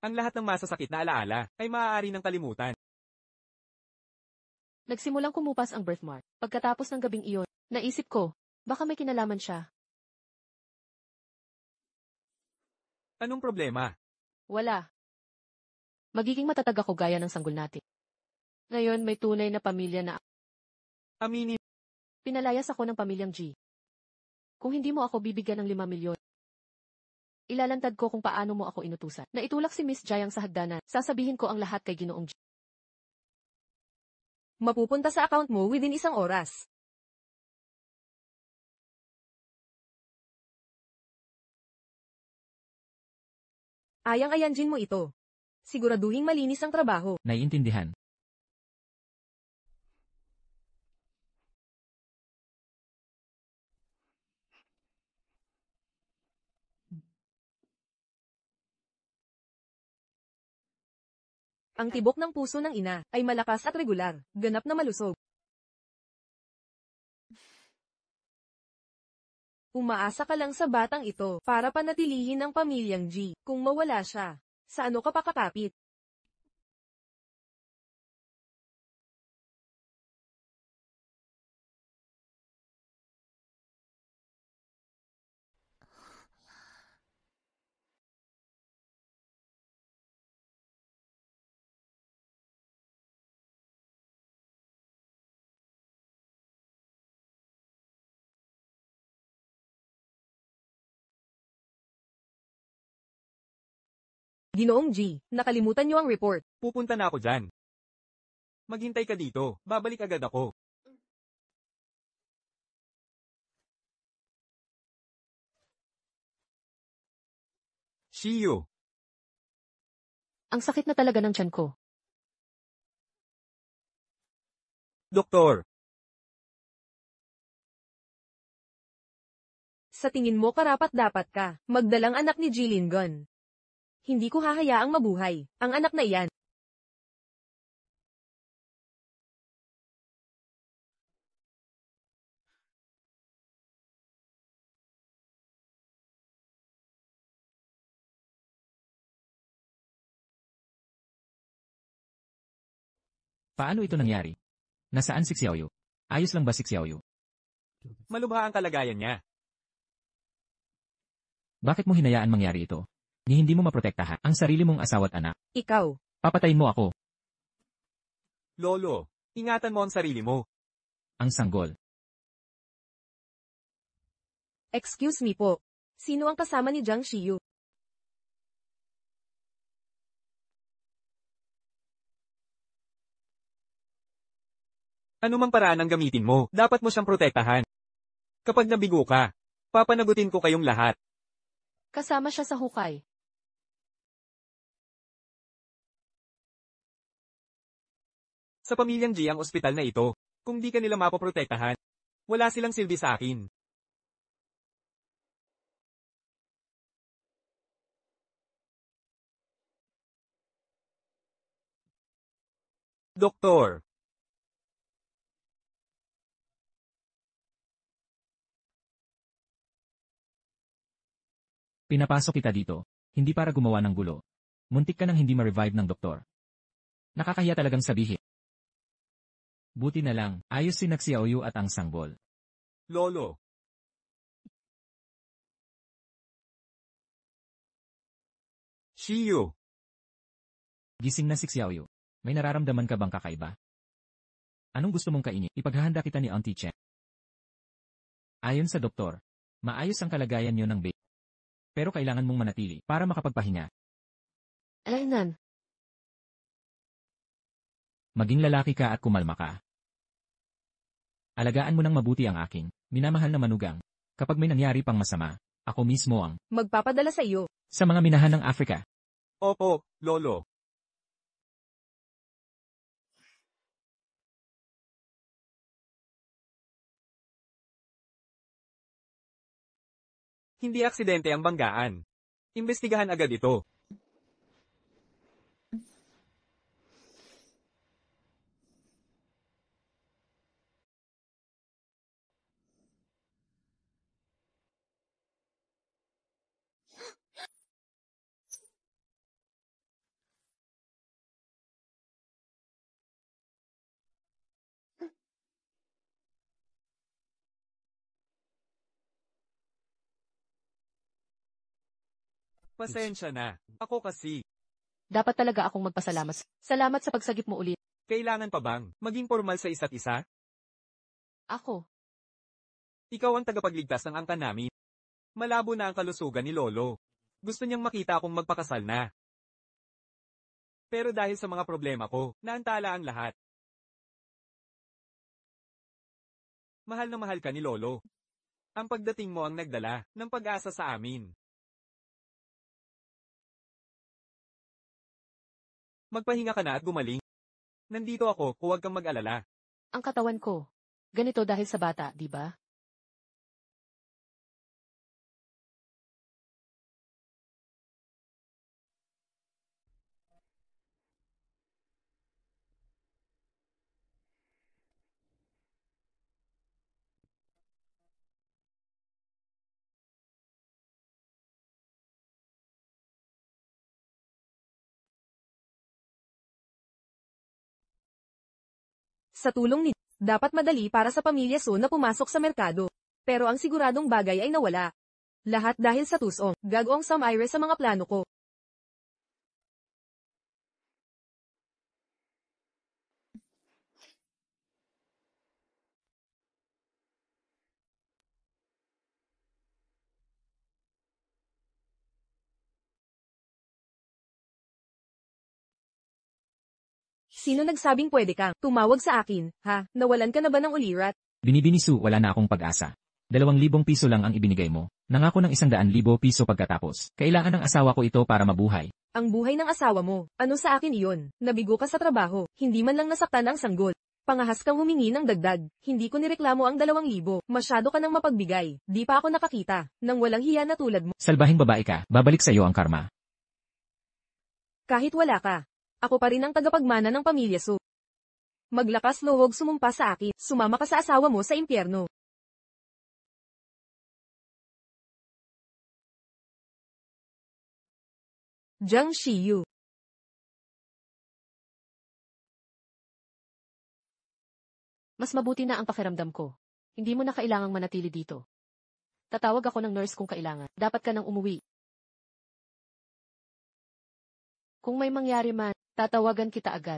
Ang lahat ng masasakit na alaala ay maaari ng kalimutan. Nagsimulang kumupas ang birthmark. Pagkatapos ng gabing iyon, naisip ko, baka may kinalaman siya. Anong problema? Wala. Magiging matatag ako gaya ng sanggol natin. Ngayon may tunay na pamilya na. Aminin. Pinalayas ako ng pamilyang G. Kung hindi mo ako bibigyan ng 5 milyon, ilalantad ko kung paano mo ako inutusan. Naitulak si Miss Jayang sa hagdanan. Sasabihin ko ang lahat kay Ginoong G. Mapupunta sa account mo within 1 oras. Ayang-ayanjin mo ito. Siguraduhing malinis ang trabaho. Naiintindihan. Ang tibok ng puso ng ina ay malakas at regular, ganap na malusog. Umaasa ka lang sa batang ito para panatilihin ang pamilyang G. Kung mawala siya, sa ano ka pa kakapit? Ginoong G, nakalimutan niyo ang report. Pupunta na ako dyan. Maghintay ka dito, babalik agad ako. Shiyu, Ang sakit na talaga ng tiyan ko. Doktor, Sa tingin mo karapat-dapat ka, magdalang anak ni Jilin Gun. Hindi ko hahayaang mabuhay, ang anak na iyan. Paano ito nangyari? Nasaan si Xiaoyu? Ayos lang ba si Xiaoyu? malubha ang kalagayan niya. Bakit mo hinayaan mangyari ito? Ni hindi mo maprotektahan ang sarili mong asawa't anak. Ikaw, Papatayin mo ako, Lolo, ingatan mo ang sarili mo. ang sanggol. excuse me po. Sino ang kasama ni Jiang Shiyu? Ano mang paraan ang gamitin mo, dapat mo siyang protektahan. Kapag nabigo ka, papanagutin ko kayong lahat. Kasama siya sa hukay. Sa pamilyang G ang ospital na ito, kung di ka nila mapoprotektahan, wala silang silbi sa akin. Doktor, Pinapasok kita dito, hindi para gumawa ng gulo. Muntik ka nang hindi ma-revive ng doktor. Nakakahiya talagang sabihin. Buti na lang, ayos si Xiaoyu at ang sanggol. Lolo, Shiyu, Gising na si Xiaoyu. May nararamdaman ka bang kakaiba? Anong gusto mong kainin? Ipaghahanda kita ni Auntie Chen. Ayon sa doktor, maayos ang kalagayan niyo ng baby. Pero kailangan mong manatili para makapagpahinga. Alainan, Maging lalaki ka at kumalma ka. Alagaan mo ng mabuti ang aking minamahal na manugang. Kapag may nangyari pang masama, ako mismo ang Magpapadala sa iyo. sa mga minahan ng Afrika. opo, Lolo. Hindi aksidente ang banggaan. Imbestigahan agad ito. Pasensya na. Ako kasi. dapat talaga akong magpasalamat. Salamat sa pagsagip mo ulit. Kailangan pa bang maging formal sa isa't isa? Ako, Ikaw ang tagapagligtas ng angkan namin. Malabo na ang kalusugan ni Lolo. Gusto niyang makita akong magpakasal na. Pero dahil sa mga problema ko, naantala ang lahat. Mahal na mahal ka ni Lolo. Ang pagdating mo ang nagdala ng pag-asa sa amin. Magpahinga ka na at gumaling. Nandito ako, huwag kang mag-alala. ang katawan ko. Ganito dahil sa bata, di ba? Sa tulong ni dapat madali para sa pamilya So na pumasok sa merkado. Pero ang siguradong bagay ay nawala. Lahat dahil sa tusong, gagawang Samire sa mga plano ko. Sino nagsabing pwede kang tumawag sa akin, ha? Nawalan ka na ba ng ulirat? Binibini Sue, wala na akong pag-asa. 2,000 piso lang ang ibinigay mo. Nangako ng 100,000 piso pagkatapos. Kailangan ng asawa ko ito para mabuhay. Ang buhay ng asawa mo, ano sa akin iyon? Nabigo ka sa trabaho, hindi man lang nasaktan ang sanggol. Pangahas kang humingi ng dagdag, hindi ko nireklamo ang 2,000, masyado ka nang mapagbigay, di pa ako nakakita, nang walang hiya na tulad mo. Salbahing babae ka, babalik sa iyo ang karma. Kahit wala ka, ako pa rin ang tagapagmana ng pamilya So. Maglakas loob sumumpa sa akin, sumama ka sa asawa mo sa impyerno. Jiang Shiyu. Mas mabuti na ang pakiramdam ko. Hindi mo na kailangang manatili dito. Tatawag ako ng nurse kung kailangan. Dapat ka nang umuwi. Kung may mangyari man, tatawagan kita agad.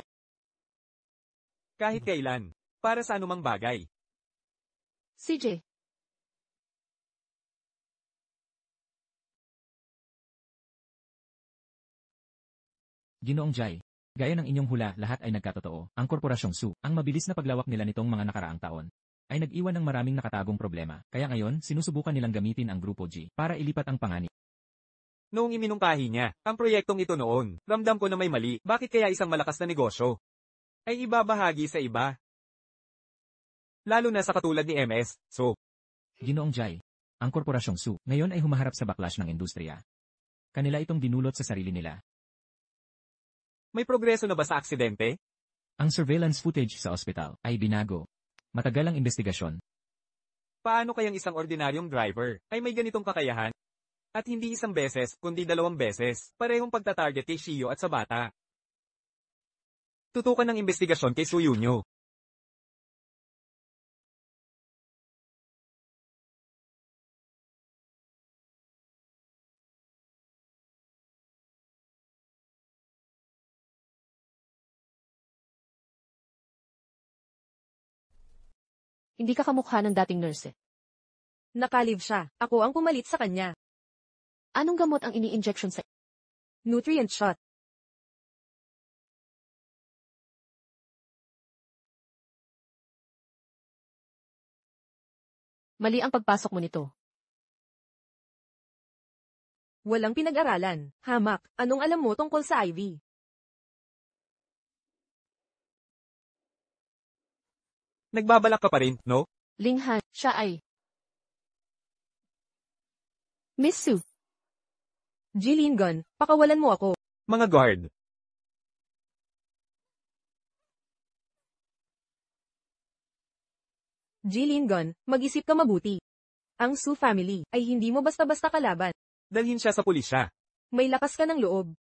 Kahit kailan. Para sa anumang bagay. CJ. Ginoong Jai. Gaya ng inyong hula, lahat ay nagkatotoo. Ang Korporasyong Sue, ang mabilis na paglawak nila nitong mga nakaraang taon, ay nag-iwan ng maraming nakatagong problema. Kaya ngayon, sinusubukan nilang gamitin ang Grupo G para ilipat ang panganib. Noong iminungkahi niya, ang proyektong ito noon, ramdam ko na may mali. Bakit kaya isang malakas na negosyo ay ibabahagi sa iba? Lalo na sa katulad ni MS, So. Ginoong Jai. Ang Korporasyong Sue, ngayon ay humaharap sa backlash ng industriya. Kanila itong dinulot sa sarili nila. May progreso na ba sa aksidente? Ang surveillance footage sa ospital ay binago. Matagal ang investigasyon. Paano kayang isang ordinaryong driver ay may ganitong kakayahan? At hindi isang beses, kundi 2 beses, parehong pagtatarget kay Shiyo at sa bata. Tutukan ng investigasyon kay Suyunyo. Hindi ka kamukha ng dating nurse. Nakalib siya, ako ang pumalit sa kanya. Anong gamot ang ini-injection sa... Nutrient shot. Mali ang pagpasok mo nito. Walang pinag-aralan. Hamak, anong alam mo tungkol sa IV? Nagbabalak ka pa rin, no? Linghan, siya ay... Miss Sue. Jilingon, pakawalan mo ako. Mga guard. Jilingon, mag-isip ka mabuti. Ang Su family ay hindi mo basta-basta kalaban. Dalhin siya sa pulisya. May lakas ka ng loob.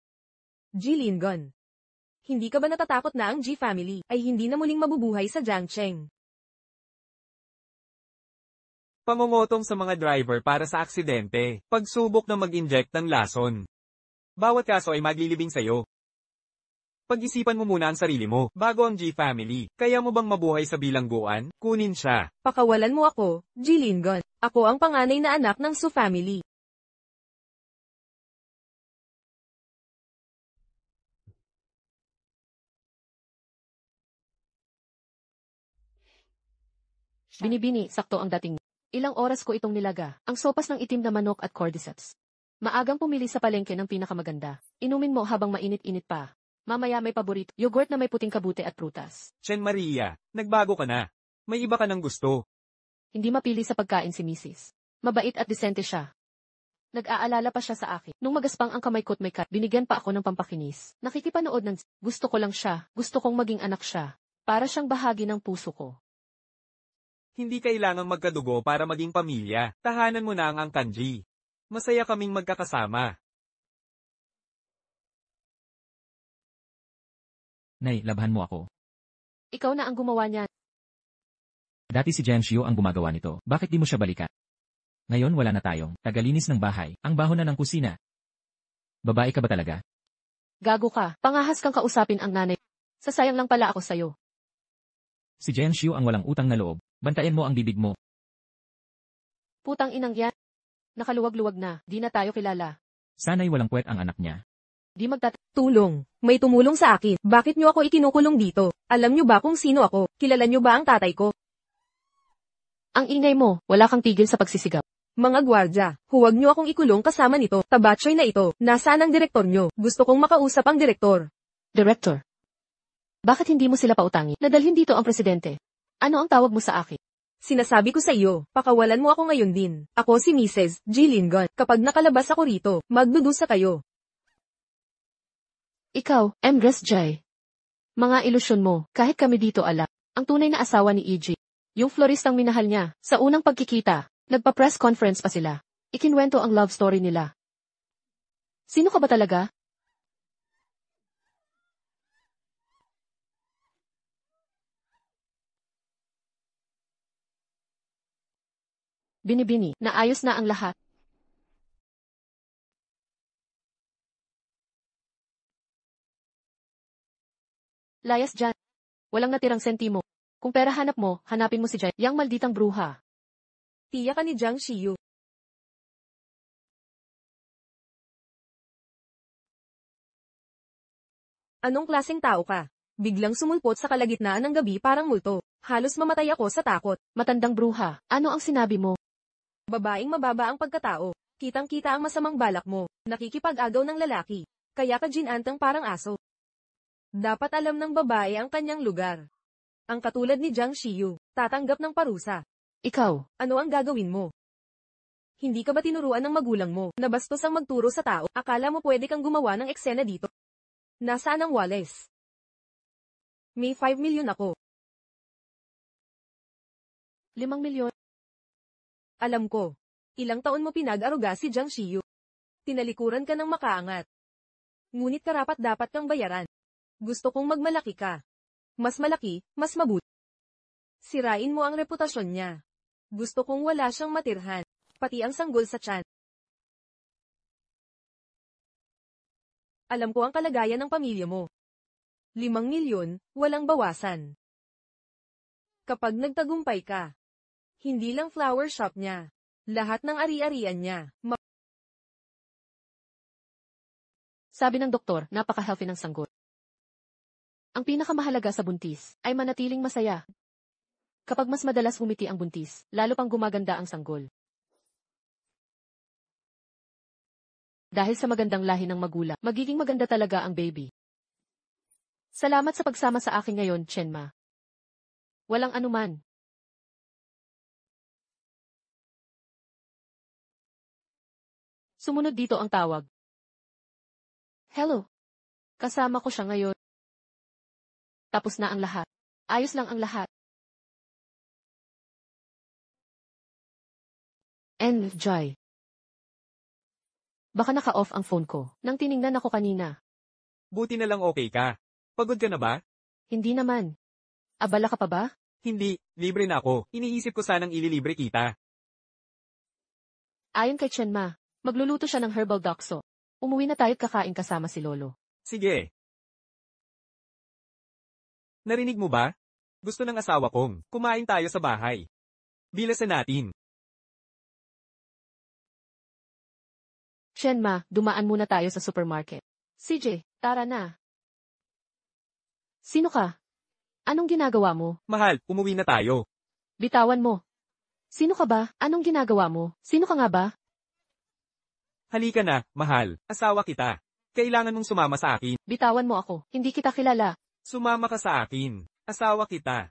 Jilingon. Hindi ka ba natatakot na ang G family ay hindi na muling mabubuhay sa Jiangcheng? Pangungutong sa mga driver para sa aksidente. Pagsubok na mag-inject ng lason. Bawat kaso ay maglilibing sa'yo. Pag-isipan mo muna ang sarili mo, bago ang G family. Kaya mo bang mabuhay sa bilangguan? Kunin siya. Pakawalan mo ako, Jilingon. Ako ang panganay na anak ng Su family. Binibini, sakto ang dating. Ilang oras ko itong nilaga. Ang sopas ng itim na manok at cordyceps. Maagang pumili sa palengke ng pinakamaganda. Inumin mo habang mainit-init pa. Mamaya may paborito, yogurt na may puting kabute at prutas. Chen Maria, nagbago ka na. May iba ka ng gusto. Hindi mapili sa pagkain si Mrs. Mabait at disente siya. Nag-aalala pa siya sa akin. Nung magaspang ang kamay ko't may kat, binigyan pa ako ng pampakinis. Nakikipanood ng gusto ko lang siya, gusto kong maging anak siya. Para siyang bahagi ng puso ko. Hindi kailangang magkadugo para maging pamilya. Tahanan mo na ang Kanji. Masaya kaming magkakasama. Nay, labhan mo ako. Ikaw na ang gumawa niyan. Dati si Jiang Xiu ang gumagawa nito. Bakit di mo siya balikan? Ngayon wala na tayong tagalinis ng bahay. Ang baho na ng kusina. Babae ka ba talaga? Gago ka. Pangahas kang kausapin ang nanay. Sasayang lang pala ako sa'yo. Si Jiang Xiu ang walang utang na loob. Bantayan mo ang bibig mo. Putang inang yan. Nakaluwag-luwag na. Di na tayo kilala. Sana'y walang puwet ang anak niya. Di magtat... Tulong. May tumulong sa akin. Bakit niyo ako ikinukulong dito? Alam niyo ba kung sino ako? Kilala niyo ba ang tatay ko? Ang ingay mo, wala kang tigil sa pagsisigaw. Mga gwardya, huwag niyo akong ikulong kasama nito. Tabatsoy na ito. Nasaan ang direktor niyo? Gusto kong makausap ang direktor. Director. Bakit hindi mo sila pautangin? Nadalhin dito ang presidente. Ano ang tawag mo sa akin? Sinasabi ko sa iyo, pakawalan mo ako ngayon din. Ako si Mrs. G. Lingon. Kapag nakalabas ako rito, magdudusa kayo. Ikaw, Empress Jai. Mga ilusyon mo, kahit kami dito alam. Ang tunay na asawa ni EG. Yung floristang minahal niya, sa unang pagkikita, nagpa-press conference pa sila. Ikinwento ang love story nila. Sino ka ba talaga? Binibini, naayos na ang lahat. Layas dyan. Walang natirang sentimo. Kung pera hanap mo, hanapin mo si Jai, yang malditang bruha. Tiya ka ni Jiang Xiu. Anong klaseng tao ka? Biglang sumulpot sa kalagitnaan ng gabi parang multo. Halos mamatay ako sa takot. Matandang bruha, ano ang sinabi mo? Babaeng mababa ang pagkatao. Kitang-kita ang masamang balak mo. Nakikipag-agaw ng lalaki. Kaya ka ginantang parang aso. Dapat alam ng babae ang kanyang lugar. Ang katulad ni Jiang Xiu, tatanggap ng parusa. Ikaw, Ano ang gagawin mo? Hindi ka ba tinuruan ng magulang mo na bastos ang magturo sa tao? Akala mo pwede kang gumawa ng eksena dito? Nasaan ang Wallace? May 5 million ako. 5 milyon. Alam ko. Ilang taon mo pinag-aruga si Jiang Xiu. Tinalikuran ka ng makaangat. Ngunit karapat dapat kang bayaran. Gusto kong magmalaki ka. Mas malaki, mas mabuti. Sirain mo ang reputasyon niya. Gusto kong wala siyang matirhan. Pati ang sanggol sa tiyan. Alam ko ang kalagayan ng pamilya mo. 5 milyon, walang bawasan. Kapag nagtagumpay ka, hindi lang flower shop niya. Lahat ng ari-arian niya. Sabi ng doktor, napaka-healthy ng sanggol. Ang pinakamahalaga sa buntis ay manatiling masaya. Kapag mas madalas umiti ang buntis, lalo pang gumaganda ang sanggol. Dahil sa magandang lahi ng magulang, magiging maganda talaga ang baby. Salamat sa pagsama sa akin ngayon, Chenma. Walang anuman. Sumunod dito ang tawag. Hello. Kasama ko siya ngayon. Tapos na ang lahat. Ayos lang ang lahat. Enjoy. Baka naka-off ang phone ko nang tiningnan ako kanina. Buti na lang okay ka. Pagod ka na ba? Hindi naman. Abala ka pa ba? Hindi, libre na ako. Iniisip ko sanang ililibre kita. Ayon kay Chenma, magluluto siya ng herbal dokso. Umuwi na tayo't kakain kasama si Lolo. Sige. Narinig mo ba? Gusto ng asawa kong kumain tayo sa bahay. Bilasan natin. Chenma, dumaan muna tayo sa supermarket. CJ, tara na. Sino ka? Anong ginagawa mo? Mahal, umuwi na tayo. Bitawan mo. Sino ka ba? Anong ginagawa mo? Sino ka nga ba? Halika na, mahal. Asawa kita. Kailangan mong sumama sa akin. Bitawan mo ako. Hindi kita kilala. Sumama ka sa akin. Asawa kita.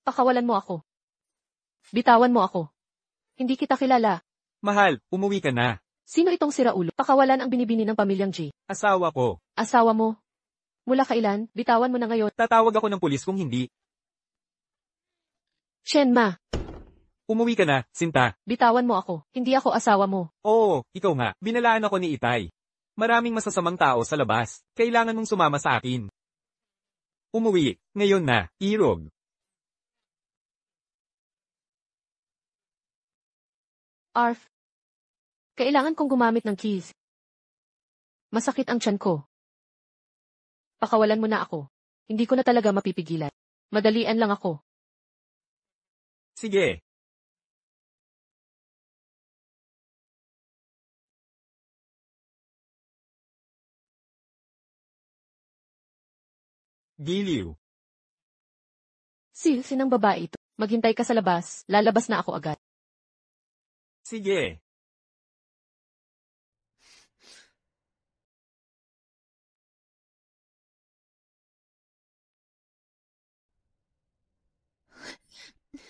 Pakawalan mo ako. Bitawan mo ako. Hindi kita kilala. Mahal, umuwi ka na. Sino itong siraulo? Pakawalan ang binibini ng pamilyang G. Asawa ko. Asawa mo. Mula kailan? Bitawan mo na ngayon. Tatawag ako ng pulis kung hindi. Chenma, Umuwi ka na, Sinta. bitawan mo ako. Hindi ako asawa mo. Oo, ikaw nga. Binalaan ako ni Itay. Maraming masasamang tao sa labas. Kailangan mong sumama sa akin. Umuwi, ngayon na, Irog. Arf. Kailangan kong gumamit ng keys. Masakit ang tiyan ko. Pakawalan mo na ako. Hindi ko na talaga mapipigilan. Madalian lang ako. Sige. Giliw. Sinang babae ito. Maghintay ka sa labas. Lalabas na ako agad. Sige.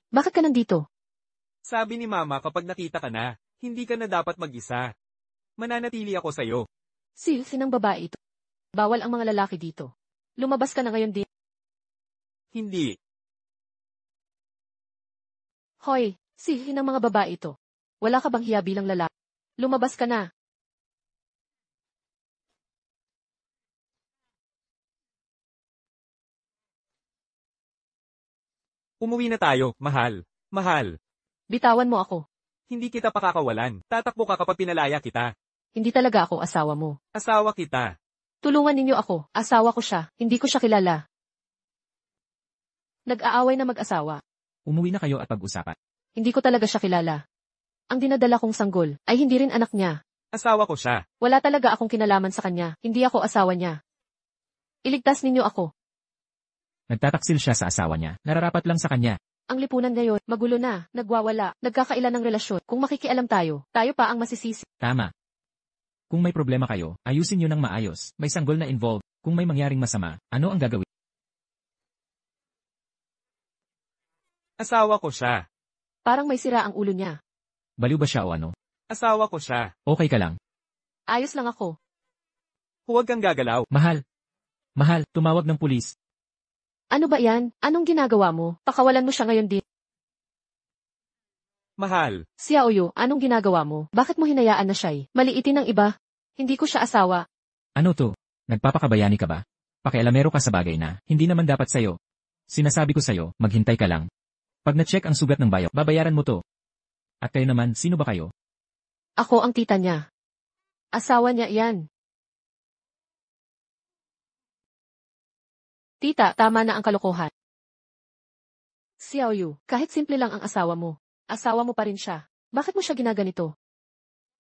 Bakit ka nandito? Sabi ni Mama kapag nakita ka na, hindi ka na dapat mag-isa. Mananatili ako sa'yo. Sinang babae ito. Bawal ang mga lalaki dito. Lumabas ka na ngayon din. Hindi. Hoy, ng mga babae ito. Wala ka bang hiya bilang lalaki? Lumabas ka na. Umuwi na tayo, mahal. Mahal. Bitawan mo ako. Hindi kita pakakawalan. Tatakbo ka kapag pinalaya kita. Hindi talaga ako asawa mo. Asawa kita. Tulungan ninyo ako. Asawa ko siya. Hindi ko siya kilala. Nag-aaway na mag-asawa. Umuwi na kayo at pag-usapan. Hindi ko talaga siya kilala. Ang dinadala kong sanggol ay hindi rin anak niya. Asawa ko siya. Wala talaga akong kinalaman sa kanya. Hindi ako asawa niya. Iligtas ninyo ako. Nagtataksil siya sa asawa niya. Nararapat lang sa kanya. Ang lipunan ngayon, magulo na, nagwawala, nagkakailan ng relasyon. Kung makikialam tayo, tayo pa ang masisisi. Tama. Kung may problema kayo, ayusin niyo ng maayos. May sanggol na involved. Kung may mangyaring masama, ano ang gagawin? Asawa ko siya. Parang may sira ang ulo niya. Baliw ba siya o ano? Asawa ko siya. Okay ka lang. Ayos lang ako. Huwag kang gagalaw. Mahal. Mahal, tumawag ng pulis. Ano ba yan? Anong ginagawa mo? Pakawalan mo siya ngayon din. Mahal. Xiaoyu, anong ginagawa mo? Bakit mo hinayaan na siya'y maliitin ng iba? Hindi ko siya asawa. Ano to? Nagpapakabayani ka ba? Pakialamero ka sa bagay na hindi naman dapat sa'yo. Sinasabi ko sa'yo, maghintay ka lang. Pag na-check ang sugat ng bayo, babayaran mo to. At kayo naman, sino ba kayo? Ako ang tita niya. Asawa niya yan. Tita, tama na ang kalokohan. Xiaoyu, kahit simple lang ang asawa mo pa rin siya. Bakit mo siya ginaganito?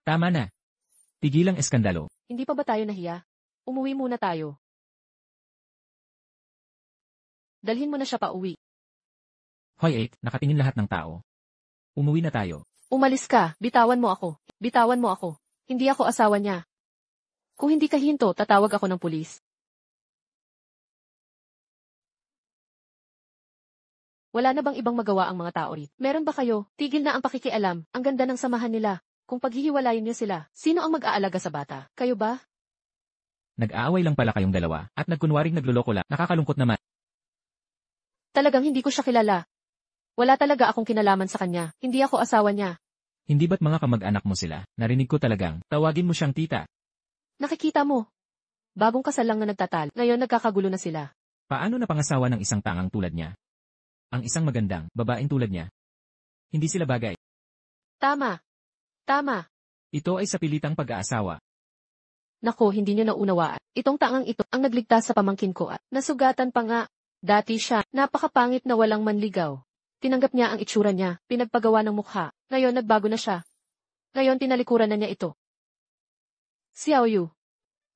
Tama na. Tigilang eskandalo. Hindi pa ba tayo nahiya? Umuwi muna tayo. Dalhin mo na siya pa uwi. Hoy 8, nakatingin lahat ng tao. Umuwi na tayo. Umalis ka, bitawan mo ako. Bitawan mo ako. Hindi ako asawa niya. Kung hindi ka hinto, tatawag ako ng pulis. Wala na bang ibang magawa ang mga tao rito? Meron ba kayo? Tigil na ang pakikialam. Ang ganda ng samahan nila. Kung paghihiwalayin niyo sila, sino ang mag-aalaga sa bata? Kayo ba? Nag-aaway lang pala kayong dalawa at nagkunwaring nagluloko lang. Nakakalungkot naman. Talagang hindi ko siya kilala. Wala talaga akong kinalaman sa kanya. Hindi ako asawa niya. Hindi ba't mga kamag-anak mo sila? Narinig ko talagang, tawagin mo siyang tita. Nakikita mo. Bagong kasal lang na nagtatal. Ngayon nagkakagulo na sila. Paano napangasawa ng isang tangang tulad niya? Ang isang magandang, babaeng tulad niya. Hindi sila bagay. Tama. Tama. Ito ay sa pilitang pag-aasawa. Nako, hindi niyo naunawaan. Itong tangang ito ang nagligtas sa pamangkin ko at nasugatan pa nga. Dati siya, napakapangit na walang manligaw. Tinanggap niya ang itsura niya, pinagpagawa ng mukha. Ngayon nagbago na siya. Ngayon tinalikuran na niya ito. Xiaoyu,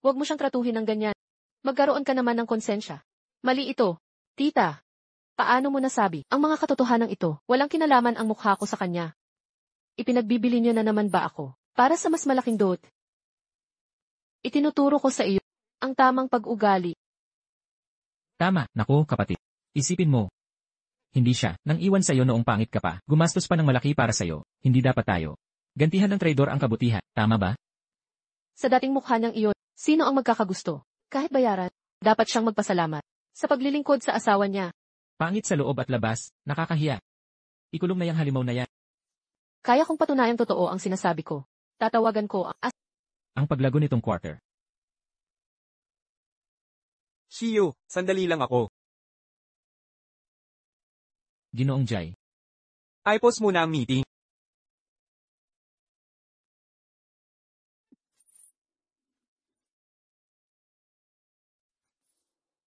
huwag mo siyang tratuhin ng ganyan. Magkaroon ka naman ng konsensya. Mali ito. Tita, paano mo nasabi? Ang mga katotohanan ito, walang kinalaman ang mukha ko sa kanya. Ipinagbibili niyo na naman ba ako? Para sa mas malaking dot. Itinuturo ko sa iyo ang tamang pag-ugali. Tama, naku kapatid. Isipin mo. Hindi siya, nang iwan sa'yo noong pangit ka pa, gumastos pa ng malaki para sa'yo, hindi dapat tayo. Gantihan ng traidor ang kabutihan, tama ba? Sa dating mukha niyang iyon, sino ang magkakagusto? Kahit bayaran, dapat siyang magpasalamat. Sa paglilingkod sa asawa niya. Pangit sa loob at labas, nakakahiya. Ikulong na yang halimaw na yan. Kaya kong patunayang totoo ang sinasabi ko. Tatawagan ko ang paglago nitong quarter. Shiyu, sandali lang ako. Ginoong Jai. I-pause muna ang meeting.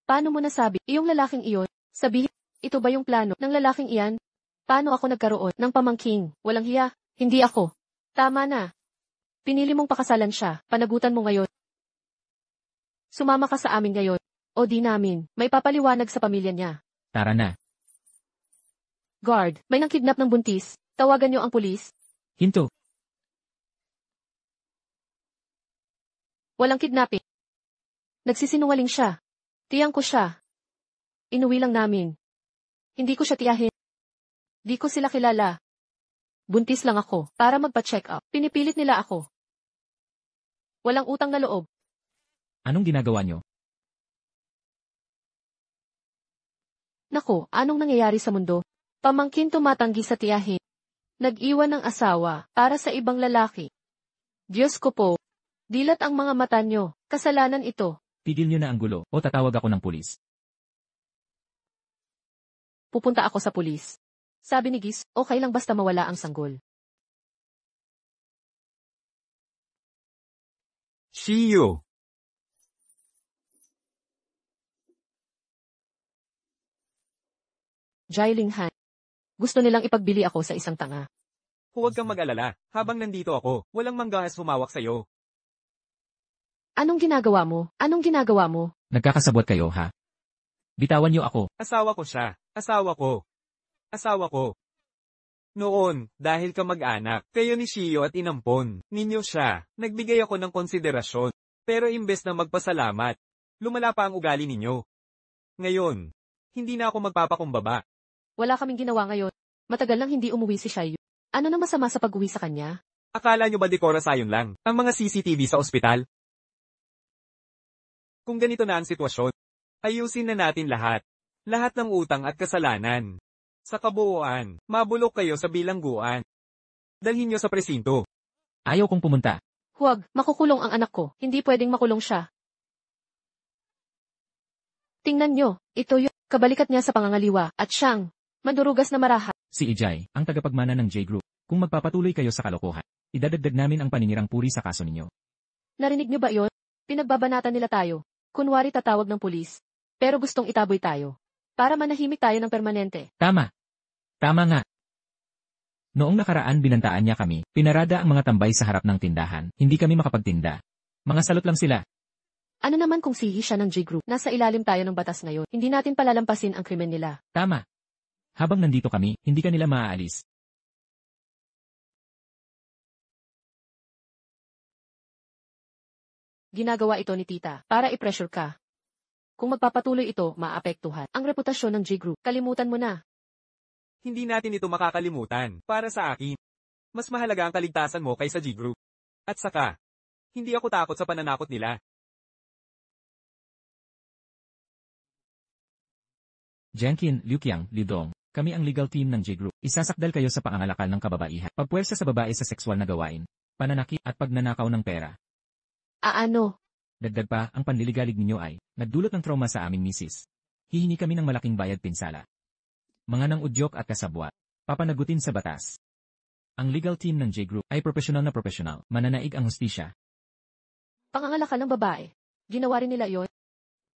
Paano mo nasabi, iyong lalaking iyon? Sabihin, ito ba yung plano ng lalaking iyan? Paano ako nagkaroon ng pamangking? Walang hiya, hindi ako. Tama na. Pinili mong pakasalan siya, panagutan mo ngayon. Sumama ka sa amin ngayon. O di namin, may papaliwanag sa pamilya niya. Tara na. Guard, may nangkidnap ng buntis. Tawagan niyo ang pulis. Hinto. Walang kidnapping. Nagsisinungaling siya. Tiyang ko siya. Inuwi lang namin. Hindi ko siya tiyahin. Di ko sila kilala. Buntis lang ako, para magpa-check up. Pinipilit nila ako. Walang utang na loob. Anong ginagawa nyo? Nako, anong nangyayari sa mundo? Pamangkin tumatanggi sa tiyahin. Nag-iwan ng asawa, para sa ibang lalaki. Diyos ko po. Dilat ang mga mata nyo. Kasalanan ito. Tigil nyo na ang gulo, o tatawag ako ng pulis. Pupunta ako sa pulis. Sabi ni Gis, okay lang basta mawala ang sanggol. Shiyu. Jai Linghan. Gusto nilang ipagbili ako sa isang tanga. Huwag kang mag-alala. Habang nandito ako, walang manggahas humawak sa'yo. Anong ginagawa mo? Anong ginagawa mo? Nagkakasabwat kayo, ha? Bitawan nyo ako. Asawa ko siya. Asawa ko. Asawa ko. Noon, dahil ka mag-anak, kayo ni Shiyo at inampon ninyo siya, nagbigay ako ng konsiderasyon. Pero imbes na magpasalamat, lumala pa ang ugali ninyo. Ngayon, hindi na ako magpapakumbaba. Wala kaming ginawa ngayon. Matagal nang hindi umuwi si Shiyu. Ano na masama sa pag-uwi sa kanya? Akala nyo ba dekora sayon lang, ang mga CCTV sa ospital? Kung ganito na ang sitwasyon, ayusin na natin lahat. Lahat ng utang at kasalanan. Sa kabuuan, mabulok kayo sa bilangguan. Dalhin nyo sa presinto. Ayaw kong pumunta. Huwag, makukulong ang anak ko. Hindi pwedeng makulong siya. Tingnan nyo, ito yung kabalikat niya sa pangangaliwa, at siyang madurugas na maraha. Si Ijay, ang tagapagmana ng J-Group. Kung magpapatuloy kayo sa kalokohan, idadagdag namin ang paninirang puri sa kaso ninyo. Narinig nyo ba yon? Pinagbabanatan nila tayo. Kunwari tatawag ng pulis. Pero gustong itaboy tayo. Para manahimik tayo ng permanente. Tama. Tama nga. Noong nakaraan binantaan niya kami, pinarada ang mga tambay sa harap ng tindahan. Hindi kami makapagtinda. Mga salot lang sila. Ano naman kung sihi siya ng J-Group? Nasa ilalim tayo ng batas ngayon. Hindi natin palalampasin ang krimen nila. Tama. Habang nandito kami, hindi ka nila maaalis. Ginagawa ito ni tita, para i-pressure ka. Kung magpapatuloy ito, maapektuhan ang reputasyon ng J-Group. Kalimutan mo na. Hindi natin ito makakalimutan, para sa akin. Mas mahalaga ang kaligtasan mo kaysa G-Group. At saka, hindi ako takot sa pananakot nila. Jenkin, Liuqiang, Lidong, kami ang legal team ng J-Group. Isasakdal kayo sa pangangalakal ng kababaihan, pagpuwersa sa babae sa sexual na gawain, pananakit at pagnanakaw ng pera. Ano? Dagdag pa, ang panliligalig ninyo ay nagdulot ng trauma sa aming misis. Hihingi kami ng malaking bayad pinsala. Mga nang udyok at kasabwat, papanagutin sa batas. Ang legal team ng J-Group ay profesional na profesional, mananaig ang hustisya. Pangangalakal ng babae. Ginawa rin nila yon.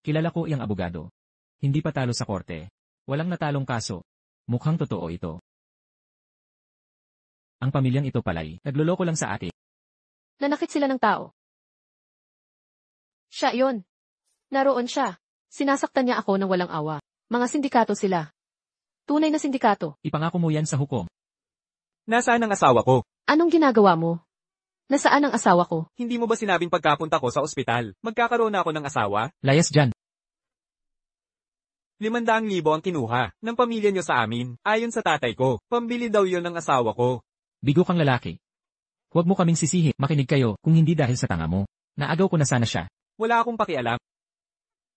Kilala ko iyang abogado. Hindi pa talo sa korte. Walang natalong kaso. Mukhang totoo ito. Ang pamilyang ito palay, nagloloko lang sa atin. Nanakit sila ng tao. Siya yon. Naroon siya. Sinasaktan niya ako ng walang awa. Mga sindikato sila. Tunay na sindikato. Ipangako mo yan sa hukom. Nasaan ang asawa ko? Anong ginagawa mo? Nasaan ang asawa ko? Hindi mo ba sinabing pagkapunta ko sa ospital, magkakaroon na ako ng asawa? Layas dyan. 500,000 ang kinuha ng pamilya nyo sa amin, ayon sa tatay ko. Pambili daw yon ng asawa ko. Bigo kang lalaki. Huwag mo kaming sisihi, makinig kayo, kung hindi dahil sa tanga mo. Naagaw ko na sana siya. Wala akong pakialam.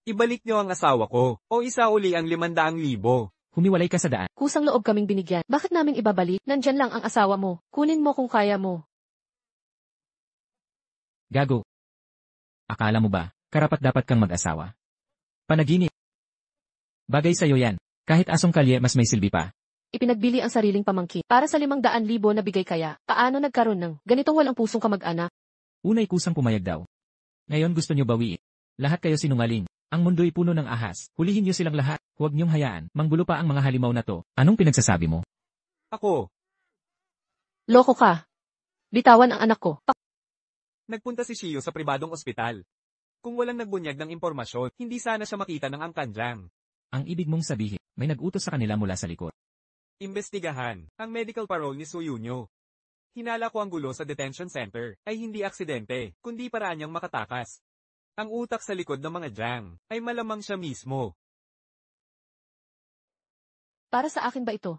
Ibalik nyo ang asawa ko, o isa uli ang 500,000. Humiwalay ka sa daan. Kusang loob kaming binigyan. Bakit namin ibabalik? Nandyan lang ang asawa mo. Kunin mo kung kaya mo. Gago. Akala mo ba, karapat dapat kang mag-asawa? Panaginip. Bagay sa'yo yan. Kahit asong kalye mas may silbi pa. ipinagbili ang sariling pamangkin para sa 500,000 na bigay kaya, paano nagkaroon ng ganitong walang pusong kamag-anak? Unay kusang pumayag daw. Ngayon gusto nyo bawiin. Lahat kayo sinungaling. Ang mundo'y puno ng ahas. Hulihin nyo silang lahat. Huwag nyong hayaan. Manggulo pa ang mga halimaw na to. Anong pinagsasabi mo? Ako, Loko ka. Bitawan ang anak ko. nagpunta si Shio sa pribadong ospital. Kung walang nagbunyag ng impormasyon, hindi sana siya makita ng angkandyang. Ang ibig mong sabihin, may nag-utos sa kanila mula sa likod. Imbestigahan ang medical parole ni Suyunyo. Hinala ko ang gulo sa detention center ay hindi aksidente, kundi paraan niyang makatakas. Ang utak sa likod ng mga jang ay malamang siya mismo. Para sa akin ba ito?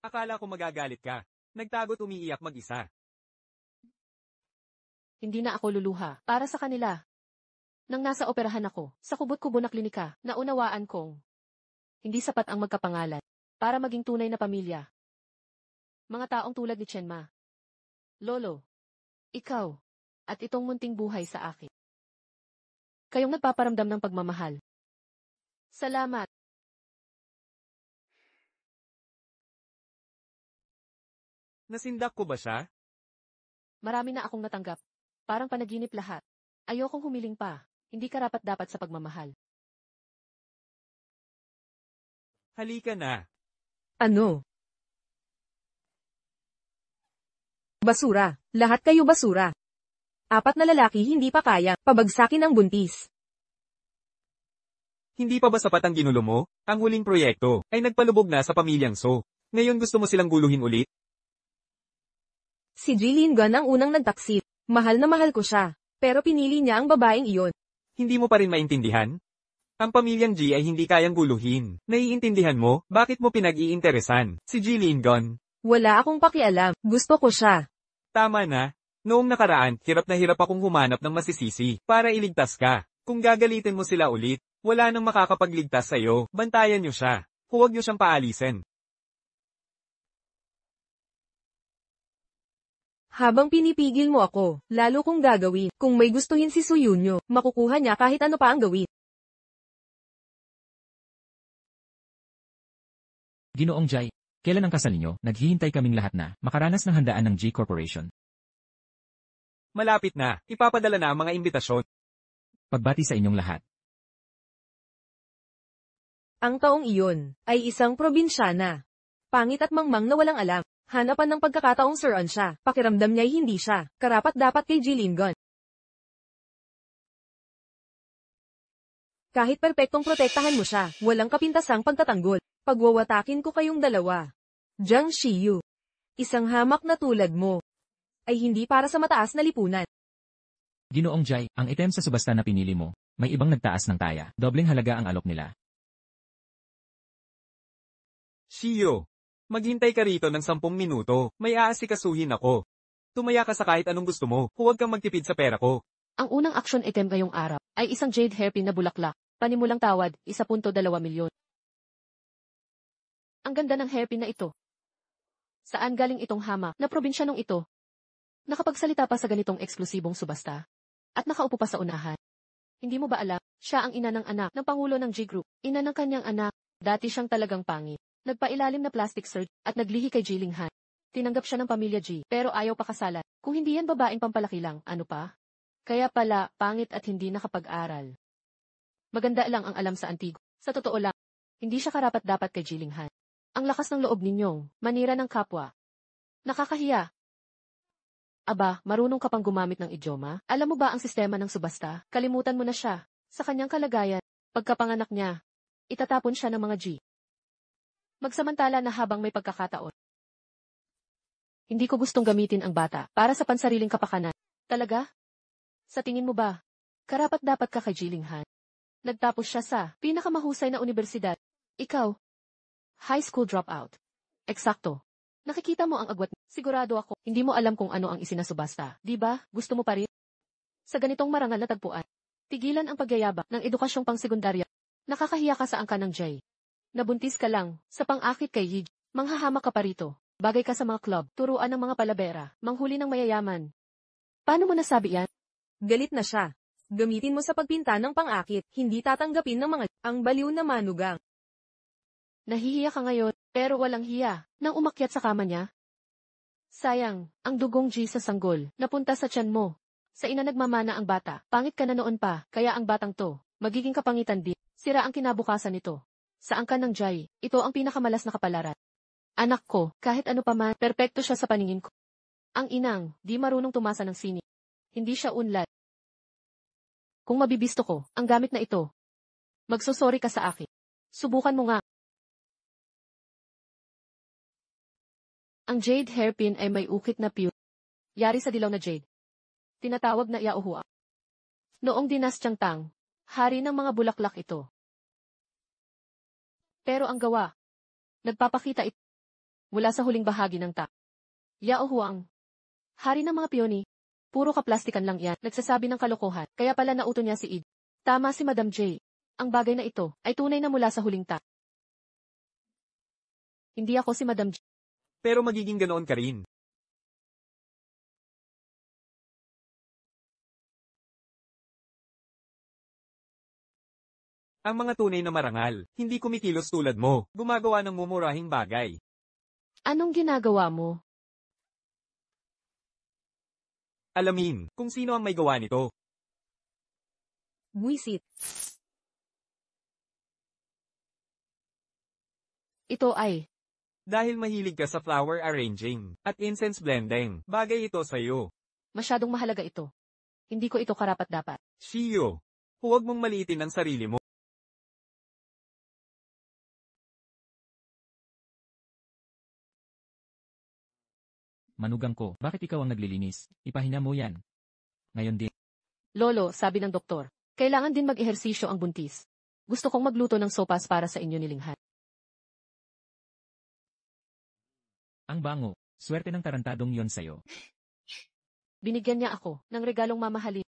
Akala ko magagalit ka. Nagtago't umiiyak mag-isa. Hindi na ako luluha. Para sa kanila. Nang nasa operahan ako, sa kubot-kubo na klinika, naunawaan kong hindi sapat ang magkapangalan para maging tunay na pamilya. Mga taong tulad ni Chenma. Lolo. Ikaw. At itong munting buhay sa akin. Kayong nagpaparamdam ng pagmamahal. Salamat. Nasindak ko ba siya? Marami na akong natanggap. Parang panaginip lahat. Ayokong humiling pa. Hindi karapat-dapat sa pagmamahal. Halika na. Ano? Basura. Lahat kayo basura. 4 na lalaki hindi pa kaya pabagsakin ang buntis. Hindi pa ba sapat ang ginulo mo? Ang huling proyekto ay nagpalubog na sa pamilyang So. Ngayon gusto mo silang guluhin ulit? Si Jilin Gun ang unang nagtaksil. Mahal na mahal ko siya. Pero pinili niya ang babaeng iyon. Hindi mo pa rin maintindihan? Ang pamilyang G ay hindi kayang guluhin. Naiintindihan mo, bakit mo pinag-iinteresan si Jilin Gun? Wala akong pakialam. Gusto ko siya. Tama na. Noong nakaraan, hirap na hirap akong humanap ng masisisi para iligtas ka. Kung gagalitin mo sila ulit, wala nang makakapagligtas sa'yo. Bantayan niyo siya. Huwag niyo siyang paalisin. Habang pinipigil mo ako, lalo kong gagawin. Kung may gustuhin si Suyunyo, makukuha niya kahit ano pa ang gawin. Ginoong Jai, kailan ang kasal ninyo? Naghihintay kaming lahat na makaranas ng handaan ng G Corporation. Malapit na. Ipapadala na ang mga imbitasyon. Pagbati sa inyong lahat. Ang taong iyon ay isang probinsyana. Pangit at mangmang na walang alam. Hanapan ng pagkakataong suran siya. Pakiramdam niya'y hindi siya. Karapat-dapat kay Jilin Gun. Kahit perpektong protektahan mo siya, walang kapintasang pagtatanggol. Pagwawatakin ko kayong dalawa. Jiang Shiyu. Isang hamak na tulad mo ay hindi para sa mataas na lipunan. Ginoong Jai, ang item sa subasta na pinili mo, may ibang nagtaas ng taya. Dobleng halaga ang alok nila. Shio, maghintay ka rito ng 10 minuto. May aasikasuhin ako. Tumaya ka sa kahit anong gusto mo. Huwag kang magtipid sa pera ko. Ang unang action item ngayong araw ay isang jade hairpin na bulaklak. Panimulang tawad, 1.2 milyon. Ang ganda ng hairpin na ito. Saan galing itong hamak na probinsyanong ito? Nakapagsalita pa sa ganitong eksklusibong subasta. At nakaupo pa sa unahan. Hindi mo ba alam, siya ang ina ng anak ng Pangulo ng G Group. Ina ng kanyang anak. Dati siyang talagang pangit. Nagpailalim na plastic surgery at naglihi kay Jiling Han. Tinanggap siya ng pamilya G, pero ayaw pakasalan. Kung hindi yan babaeng pampalaki lang, ano pa? Kaya pala, pangit at hindi nakapag-aral. Maganda lang ang alam sa Antigo. Sa totoo lang, hindi siya karapat-dapat kay Jiling Han. Ang lakas ng loob ninyong manira ng kapwa. Nakakahiya. Aba, marunong ka pang gumamit ng idioma? Alam mo ba ang sistema ng subasta? Kalimutan mo na siya. Sa kanyang kalagayan, pagkapanganak niya, itatapon siya ng mga G. Magsamantala na habang may pagkakataon. Hindi ko gustong gamitin ang bata para sa pansariling kapakanan. Talaga? Sa tingin mo ba, karapat-dapat ka kay Jiling Han? Nagtapos siya sa pinakamahusay na universidad. Ikaw, high school dropout. Eksakto. Nakikita mo ang agwat. Sigurado ako, hindi mo alam kung ano ang isinasubasta. Di ba? Gusto mo pa rin? Sa ganitong marangal na tagpuan, tigilan ang pagyayabak ng edukasyong pangsekundarya. Nakakahiya ka sa angka ng Jay. Nabuntis ka lang, sa pang-akit kay Yij. Manghahamak ka pa rito. Bagay ka sa mga club, turuan ng mga palabera, manghuli ng mayayaman. Paano mo nasabi yan? Galit na siya. Gamitin mo sa pagpinta ng pang-akit, hindi tatanggapin ng mga ang baliw na manugang. Nahihiya ka ngayon, pero walang hiya, nang umakyat sa kama niya. Sayang, ang dugong G sa sanggol, napunta sa tiyan mo. Sa ina nagmamana ang bata, pangit ka na noon pa, kaya ang batang to, magiging kapangitan din. Sira ang kinabukasan nito. Saan ka ng Jai, ito ang pinakamalas na kapalaran. Anak ko, kahit ano pa man, perpekto siya sa paningin ko. Ang inang, di marunong tumasa ng sini. Hindi siya unlad. Kung mabibisto ko, ang gamit na ito. Magsusori ka sa akin. Subukan mo nga. Ang jade hairpin ay may ukit na pure. Yari sa dilaw na jade. Tinatawag na Yaohua. Noong dinastyang Tang, hari ng mga bulaklak ito. Pero ang gawa, nagpapakita ito mula sa huling bahagi ng Tang. Yaohua ang hari ng mga piyoni. Puro kaplastikan lang yan, nagsasabi ng kalokohan, kaya pala nauto niya si Id. Tama si Madam J. Ang bagay na ito ay tunay na mula sa huling Tang. Hindi ako si Madam J. Pero magiging ganoon ka rin. Ang mga tunay na marangal, hindi kumikilos tulad mo, gumagawa ng mumurahing bagay. Anong ginagawa mo? Alamin, kung sino ang may gawa nito. Buisit. Ito ay Dahil mahilig ka sa flower arranging at incense blending, bagay ito sa'yo. masyadong mahalaga ito. Hindi ko ito karapat-dapat. Shio, huwag mong maliitin ang sarili mo. Manugang ko, bakit ikaw ang naglilinis? Ipahina mo yan. Ngayon din. Lolo, sabi ng doktor, kailangan din mag-ehersisyo ang buntis. Gusto kong magluto ng sopas para sa inyo nilinghan. Ang bango, swerte ng tarantadong yon sa'yo. Binigyan niya ako ng regalong mamahalin.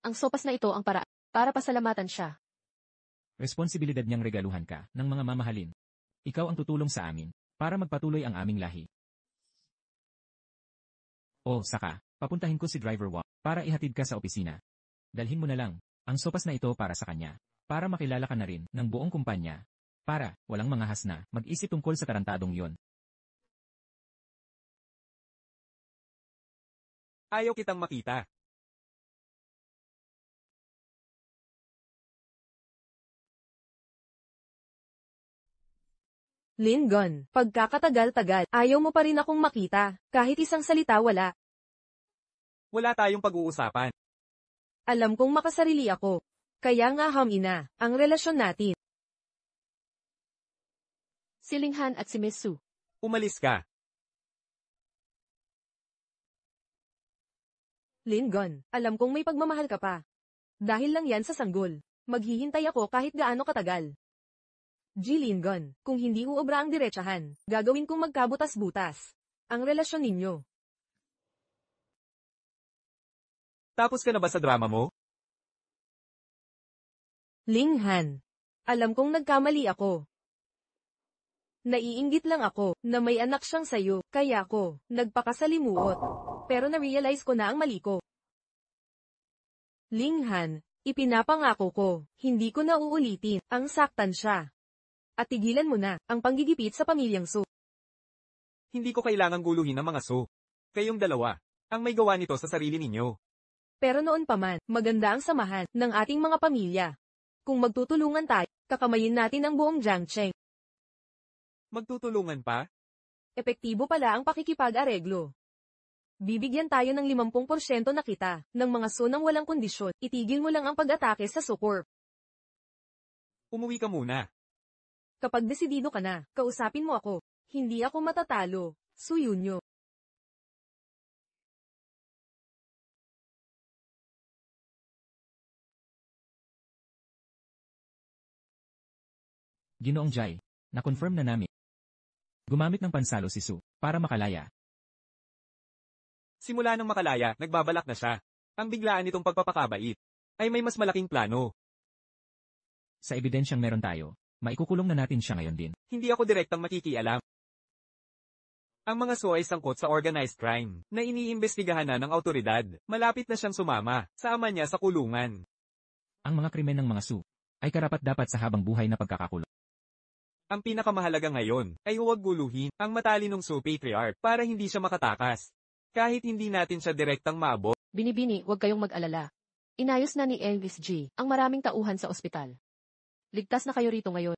Ang sopas na ito ang para pasalamatan siya. Responsibilidad niyang regaluhan ka ng mga mamahalin. Ikaw ang tutulong sa amin para magpatuloy ang aming lahi. O, saka, papuntahin ko si Driver Wang para ihatid ka sa opisina. Dalhin mo na lang ang sopas na ito para sa kanya, para makilala ka na rin ng buong kumpanya, para walang mangahas na mag-isip tungkol sa tarantadong yon. Ayaw kitang makita. Lingon, pagkakatagal-tagal, ayaw mo pa rin akong makita, kahit isang salita wala. Wala tayong pag-uusapan. Alam kong makasarili ako. Kaya nga hamina, ang relasyon natin. Si Linghan at si Miss Su. Umalis ka. Lingon, alam kong may pagmamahal ka pa. Dahil lang yan sa sanggol. Maghihintay ako kahit gaano katagal. G. Lingon, kung hindi uobra ang diretsahan, gagawin kong magkabutas-butas. Ang relasyon ninyo. Tapos ka na ba sa drama mo? Linghan, alam kong nagkamali ako. Naiinggit lang ako na may anak siyang sayo, kaya ko nagpakasalimuot. Pero na-realize ko na ang mali ko. Linghan, ipinapangako ko, hindi ko na uulitin ang saktan siya. At tigilan mo na ang panggigipit sa pamilyang Su. Hindi ko kailangang guluhin ang mga Su. Kayong dalawa, ang may gawa nito sa sarili ninyo. Pero noon pa man, maganda ang samahan ng ating mga pamilya. Kung magtutulungan tayo, kakamayin natin ang buong Jiangcheng. Magtutulungan pa? Epektibo pala ang pakikipag-areglo. Bibigyan tayo ng 50% na kita, ng mga Su nang walang kondisyon, itigil mo lang ang pag-atake sa Su-Corp. Umuwi ka muna. Kapag desidido ka na, kausapin mo ako. Hindi ako matatalo, Su Yunyo. Ginoong Jai, na-confirm na namin. Gumamit ng pansalo si Su para makalaya. Simula nang makalaya, nagbabalak na siya. Ang biglaan nitong pagpapakabait ay may mas malaking plano. Sa ebidensyang meron tayo, maikukulong na natin siya ngayon din. Hindi ako direktang makikialam. Ang mga Su ay sangkot sa organized crime na iniimbestigahan na ng awtoridad. Malapit na siyang sumama sa ama niya sa kulungan. Ang mga krimen ng mga Su ay karapat-dapat sa habang buhay na pagkakakulong. Ang pinakamahalaga ngayon ay huwag guluhin ang matalinong patriarch para hindi siya makatakas. Kahit hindi natin siya direktang maabot. Binibini, huwag kayong mag-alala. Inayos na ni Elvis G. ang maraming tauhan sa ospital. Ligtas na kayo rito ngayon.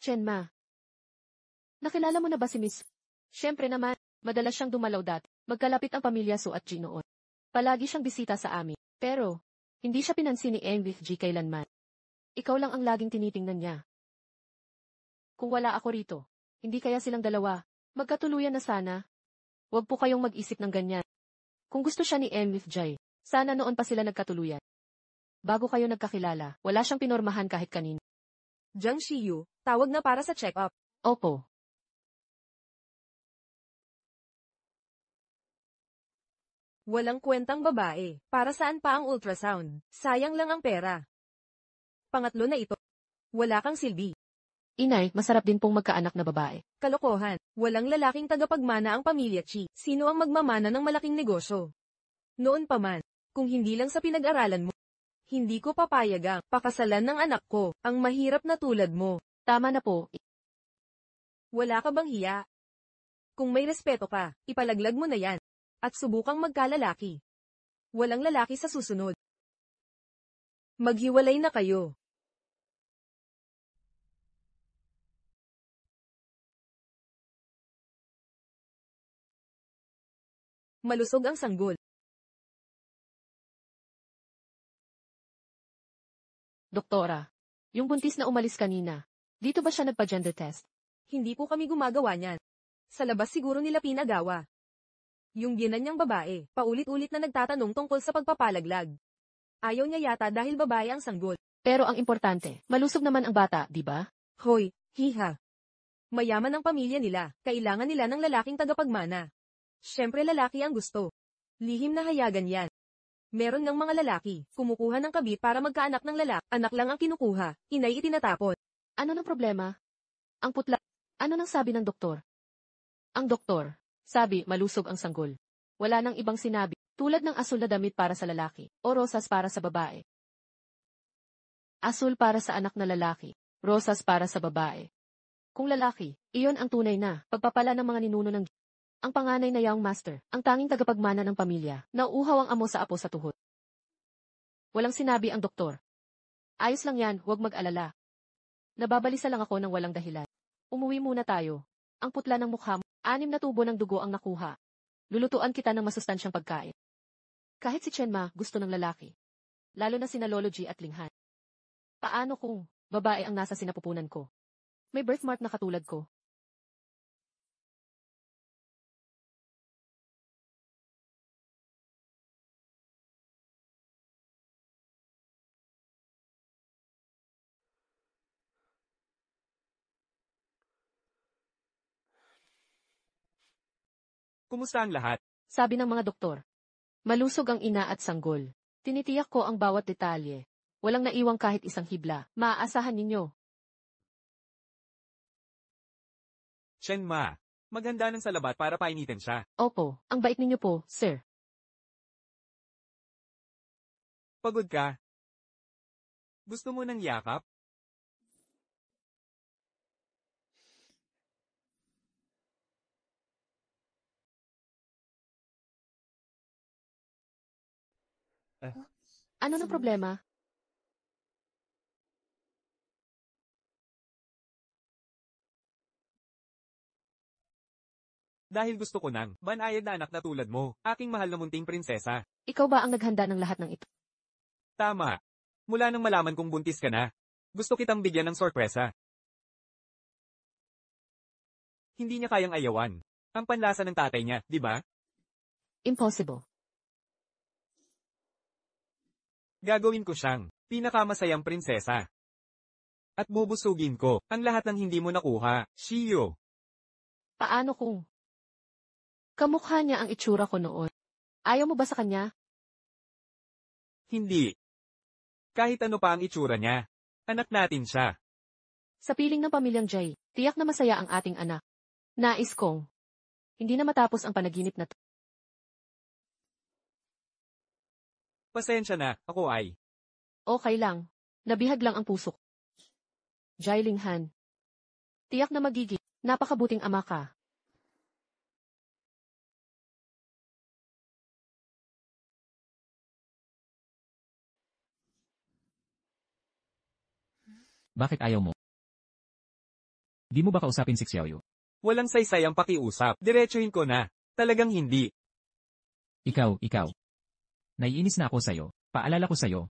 Chenma. Nakilala mo na ba si Miss? Siyempre naman, madalas siyang dumalaw dati. Magkalapit ang pamilya Su at G noon. Palagi siyang bisita sa amin. Pero, hindi siya pinansin ni Elvis G kailanman. Ikaw lang ang laging tinitingnan niya. Kung wala ako rito, hindi kaya silang dalawa, magkatuluyan na sana. Huwag po kayong mag-isip ng ganyan. Kung gusto siya ni Elvis J, sana noon pa sila nagkatuluyan. Bago kayo nagkakilala, wala siyang pinormahan kahit kanino. Jiang Shiyu, tawag na para sa check-up. Opo. Walang kwentang babae. Para saan pa ang ultrasound? Sayang lang ang pera. Pangatlo na ito. Wala kang silbi. Inay, masarap din pong magkaanak na babae. Kalokohan. Walang lalaking tagapagmana ang pamilya Chi. Sino ang magmamana ng malaking negosyo? Noon pa man, kung hindi lang sa pinag-aralan mo, hindi ko papayagang pakasalan ng anak ko, ang mahirap na tulad mo. Tama na po. Wala ka bang hiya? Kung may respeto ka, ipalaglag mo na yan. At subukang magkalalaki. Walang lalaki sa susunod. Maghiwalay na kayo. Malusog ang sanggol. Doktora, yung buntis na umalis kanina, dito ba siya nagpa-gender test? Hindi po kami gumagawa niyan. Sa labas siguro nila pinagawa. Yung ginan niyang babae, paulit-ulit na nagtatanong tungkol sa pagpapalaglag. Ayaw niya yata dahil babae ang sanggol. Pero ang importante, malusog naman ang bata, di ba? Hoy, hiha. Mayaman ang pamilya nila, kailangan nila ng lalaking tagapagmana. Siyempre lalaki ang gusto. Lihim na hayagan yan. Meron ng mga lalaki, kumukuha ng kabit para magkaanak ng lalaki, anak lang ang kinukuha, inay itinatapon. Ano ng problema? Ang putla. Ano nang sabi ng doktor? Ang doktor, sabi, malusog ang sanggol. Wala nang ibang sinabi, tulad ng asul na damit para sa lalaki, o rosas para sa babae. Asul para sa anak na lalaki, rosas para sa babae. Kung lalaki, iyon ang tunay na pagpapala ng mga ninuno ng ang panganay na young master, ang tanging tagapagmana ng pamilya, nauuhaw ang amo sa apo sa tuhod. Walang sinabi ang doktor. Ayos lang yan, huwag mag-alala. Nababalisa lang ako ng walang dahilan. Umuwi muna tayo. Ang putla ng mukha mo, 6 na tubo ng dugo ang nakuha. Lulutuan kita ng masustansyang pagkain. Kahit si Chenma gusto ng lalaki. Lalo na sina Lolo G at Linghan. Paano kung babae ang nasa sinapupunan ko? May birthmark na katulad ko. Kumusta ang lahat? Sabi ng mga doktor. Malusog ang ina at sanggol. Tinitiyak ko ang bawat detalye. Walang naiwang kahit isang hibla. Maaasahan ninyo. Chenma, maganda ng salabat para painitin siya. Opo, ang bait ninyo po, sir. Pagod ka? Gusto mo ng yakap? Ano na problema? Dahil gusto ko ng banayad na anak na tulad mo, aking mahal na munting prinsesa. Ikaw ba ang naghanda ng lahat ng ito? Tama. Mula nang malaman kong buntis ka na, gusto kitang bigyan ng sorpresa. Hindi niya kayang ayawan. Ang panlasa ng tatay niya, di ba? Impossible. Gagawin ko siyang pinakamasayang prinsesa. At bubusugin ko ang lahat ng hindi mo nakuha, Shiyo. Paano kung kamukha niya ang itsura ko noon? Ayaw mo ba sa kanya? Hindi. Kahit ano pa ang itsura niya, anak natin siya. Sa piling ng pamilyang Jay, tiyak na masaya ang ating anak. Nais kong hindi na matapos ang panaginip na to. Pasensya na, ako ay. Okay lang. Nabihag lang ang puso ko. Jailing Han. Tiyak na magiging napakabuting ama ka. Bakit ayaw mo? Di mo ba kausapin si Xiaoyu? Walang saysay ang pakiusap. Diretsuhin ko na. Talagang hindi. Ikaw. Naiinis na ako sa'yo. Paalala ko sa'yo.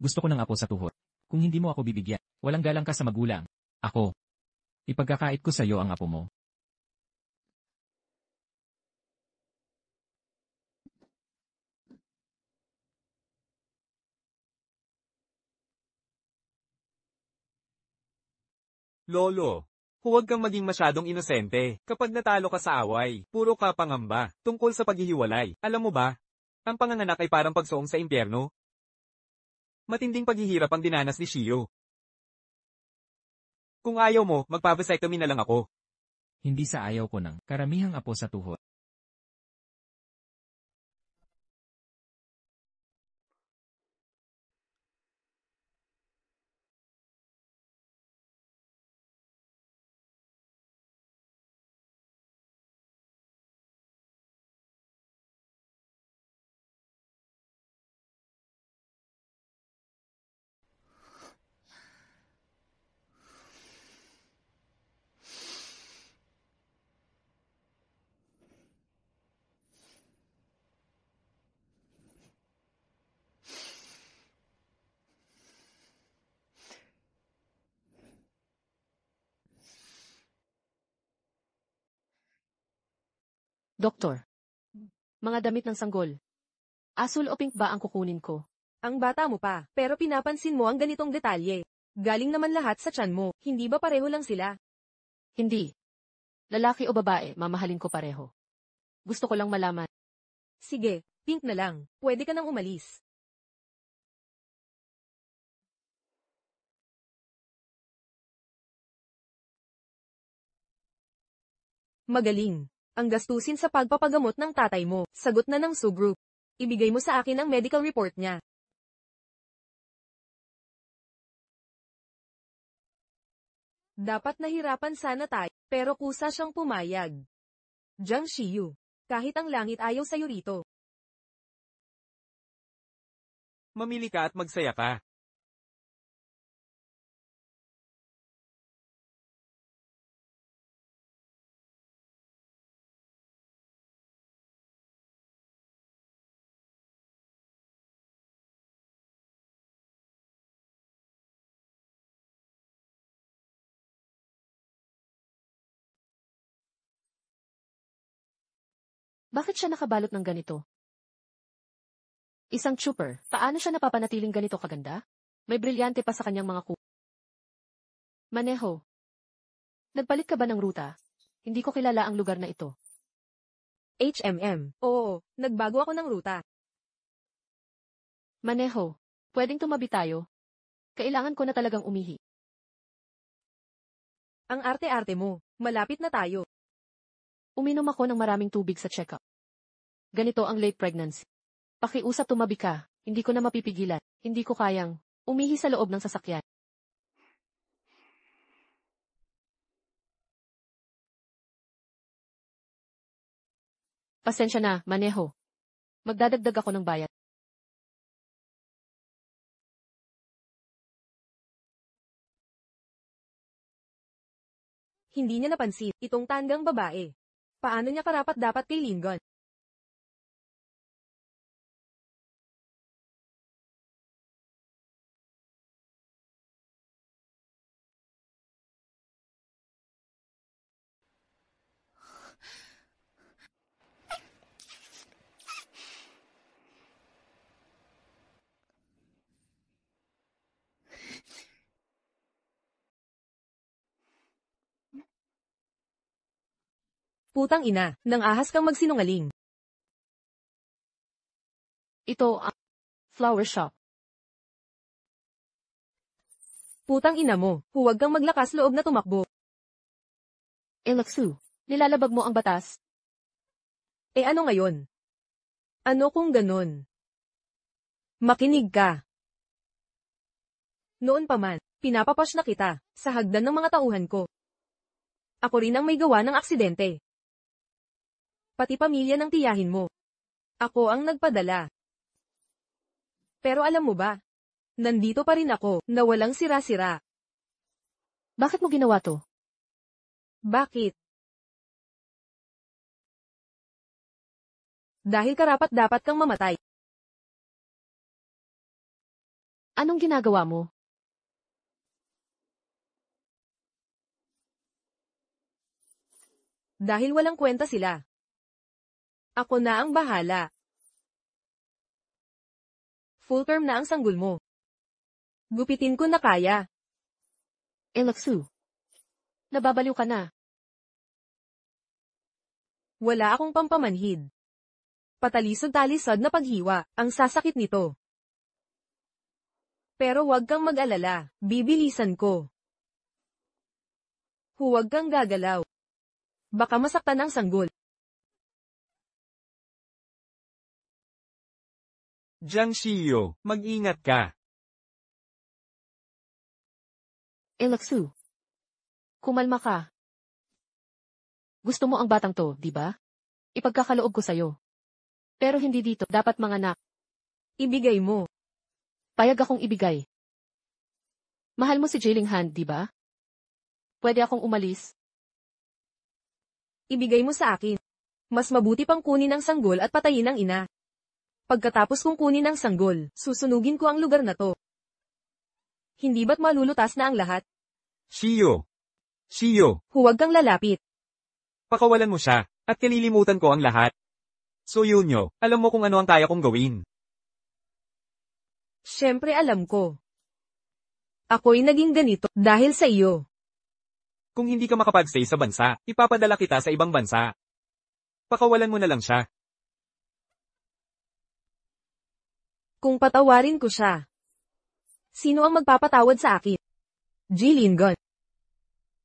Gusto ko ng apo sa tuhod. Kung hindi mo ako bibigyan, walang galang ka sa magulang. Ako. Ipagkakait ko sa'yo ang apo mo. Lolo, huwag kang maging masyadong inosente. Kapag natalo ka sa away, puro ka pangamba tungkol sa paghihiwalay. Alam mo ba? Ang panganganak ay parang pagsuong sa impyerno. Matinding paghihirap ang dinanas ni Shio. Kung ayaw mo, magpa-vasectomy na lang ako. Hindi sa ayaw ko ng karamihang apo sa tuhod. Doktor. Mga damit ng sanggol. Asul o pink ba ang kukunin ko? Ang bata mo pa, pero pinapansin mo ang ganitong detalye. Galing naman lahat sa tiyan mo, hindi ba pareho lang sila? Hindi. Lalaki o babae, mamahalin ko pareho. Gusto ko lang malaman. Sige, pink na lang. Pwede ka nang umalis. Magaling. Ang gastusin sa pagpapagamot ng tatay mo, sagot na ng Su Group. Ibigay mo sa akin ang medical report niya. Dapat nahirapan sana tayo, pero kusa siyang pumayag. Jiang Shiyu. Kahit ang langit ayaw sa'yo rito. Mamili ka at magsaya ka. Bakit siya nakabalot ng ganito? Isang trooper, paano siya napapanatiling ganito kaganda? May brilyante pa sa kanyang mga Maneho. Nagpalit ka ba ng ruta? Hindi ko kilala ang lugar na ito. Oo, nagbago ako ng ruta. Maneho, pwedeng tumabi tayo? Kailangan ko na talagang umihi. Ang arte-arte mo, malapit na tayo. Uminom ako ng maraming tubig sa check-up. Ganito ang late pregnancy. Pakiusap tumabi ka, hindi ko na mapipigilan. Hindi ko kayang umihi sa loob ng sasakyan. Pasensya na, Maneho. Magdadagdag ako ng bayad. Hindi niya napansin, itong tandang babae. Paano niya karapat-dapat kay Lingon? Putang ina, nang ahas kang magsinungaling. Ito ang flower shop. Putang ina mo, huwag kang maglakas loob na tumakbo. Elaksu, nilalabag mo ang batas. Eh ano ngayon? Ano kung ganon? Makinig ka. Noon pa man, Pinapapush na kita, sa hagdan ng mga tauhan ko. Ako rin ang may gawa ng aksidente. Pati pamilya ng tiyahin mo. Ako ang nagpadala. Pero alam mo ba? Nandito pa rin ako, na walang sira-sira. Bakit mo ginawa to? Bakit? Dahil karapat-dapat kang mamatay. Anong ginagawa mo? Dahil walang kwenta sila. Ako na ang bahala. Full term na ang sanggol mo. Gupitin ko na kaya. Elaksu. Nababaliw ka na. Wala akong pampamanhid. Patalisod-talisod na paghiwa, ang sasakit nito. Pero huwag kang mag-alala, bibilisan ko. Huwag kang gagalaw. Baka masaktan ang sanggol. Jiang Shiyo, mag-ingat ka. Elaksu. Kumalma ka. Gusto mo ang batang to, di ba? Ipagkakaloob ko sa'yo. Pero hindi dito, dapat manganak. Ibigay mo. Payag akong ibigay. Mahal mo si Jilinghan, di ba? Pwede akong umalis. Ibigay mo sa akin. Mas mabuti pang kunin ang sanggol at patayin ang ina. Pagkatapos kong kunin ang sanggol, susunugin ko ang lugar na to. Hindi ba't malulutas na ang lahat? Shiyo. Shiyo, Huwag kang lalapit. pakawalan mo siya, at kalilimutan ko ang lahat. So Yunyo, alam mo kung ano ang kaya kong gawin. Siyempre alam ko. Ako'y naging ganito dahil sa iyo. Kung hindi ka makapag-stay sa bansa, ipapadala kita sa ibang bansa. Pakawalan mo na lang siya. Kung patawarin ko siya. Sino ang magpapatawad sa akin? Jilin.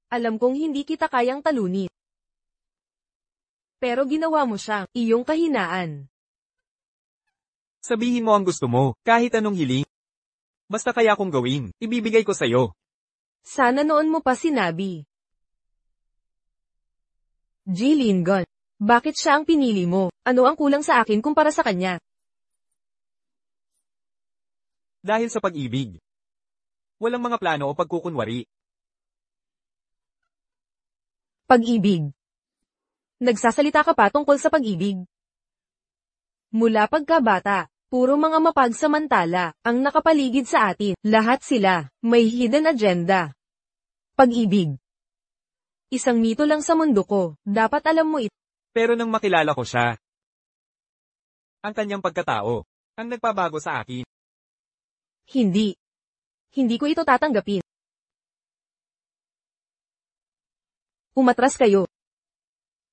Alam kong hindi kita kayang talunin. Pero ginawa mo siya, iyong kahinaan. Sabihin mo ang gusto mo, kahit anong hiling. Basta kaya kong gawin, ibibigay ko sa'yo. Sana noon mo pa sinabi. Jilin, bakit siya ang pinili mo? Ano ang kulang sa akin kumpara sa kanya? Dahil sa pag-ibig. Walang mga plano o pagkukunwari. Pag-ibig. Nagsasalita ka pa tungkol sa pag-ibig. Mula pagkabata, puro mga mapagsamantala ang nakapaligid sa atin. Lahat sila, may hidden agenda. Pag-ibig. Isang mito lang sa mundo ko, dapat alam mo ito. Pero nang makilala ko siya, ang kanyang pagkatao, ang nagpabago sa akin. Hindi. Hindi ko ito tatanggapin. Umatras kayo.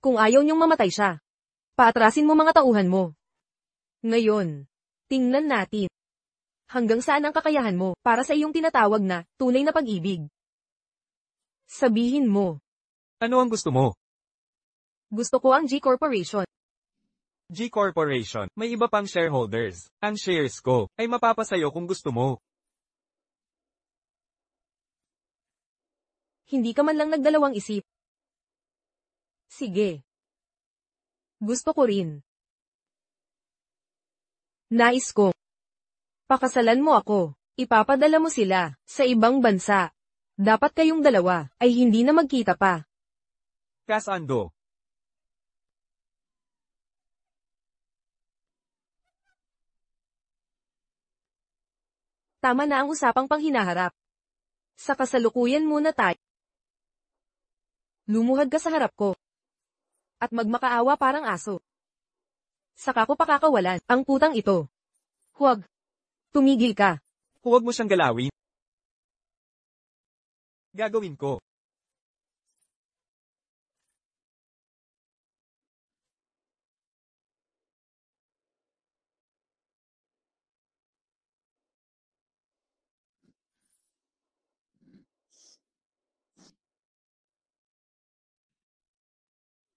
Kung ayaw niyong mamatay siya, paatrasin mo mga tauhan mo. Ngayon, tingnan natin. Hanggang saan ang kakayahan mo para sa iyong tinatawag na tunay na pag-ibig? Sabihin mo. Ano ang gusto mo? Gusto ko ang G Corporation. G Corporation, may iba pang shareholders. Ang shares ko ay mapapasayo kung gusto mo. Hindi ka man lang nagdalawang isip. Sige. Gusto ko rin. Nais ko. Pakasalan mo ako. Ipapadala mo sila sa ibang bansa. Dapat kayong dalawa ay hindi na magkita pa. Kasando. Tama na ang usapang panghinaharap. Sa kasalukuyan muna tayo. Lumuhad ka sa harap ko. At magmakaawa parang aso. Saka ko pakakawalan ang putang ito. Huwag. Tumigil ka. Huwag mo siyang galawin. Gagawin ko.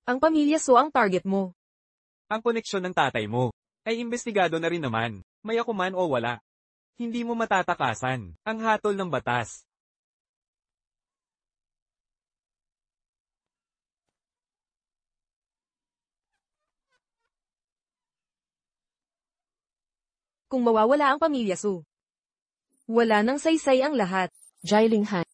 Ang pamilya So ang target mo. Ang koneksyon ng tatay mo ay imbestigado na rin naman, may ako man o wala. Hindi mo matatakasan ang hatol ng batas. Kung mawawala ang pamilya Su, wala nang saysay ang lahat. Jailing Han.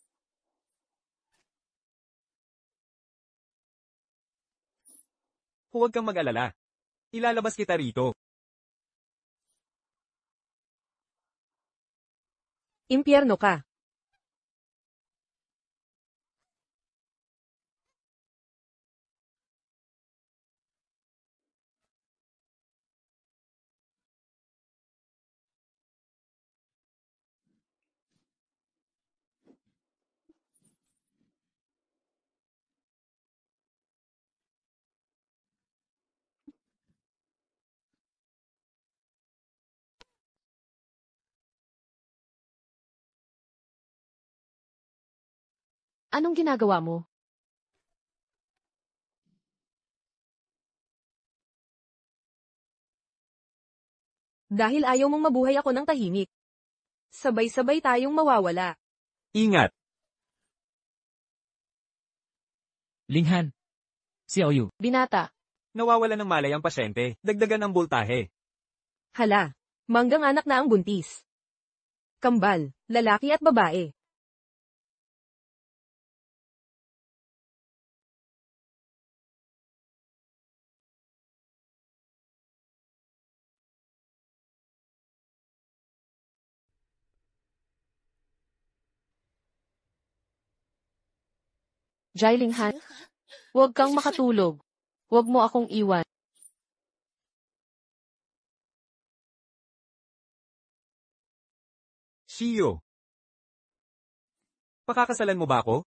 Huwag kang mag-alala. Ilalabas kita rito. Impyerno ka. Anong ginagawa mo? Dahil ayaw mong mabuhay ako ng tahimik. Sabay-sabay tayong mawawala. Ingat! Linghan. Xiaoyu. Binata. Nawawala ng malay ang pasyente. Dagdagan ang boltahe. Hala, manggang anak na ang buntis. Kambal, lalaki at babae. Jailing Han. Huwag kang makatulog. Huwag mo akong iwan. Shio. Pakakasalan mo ba ako?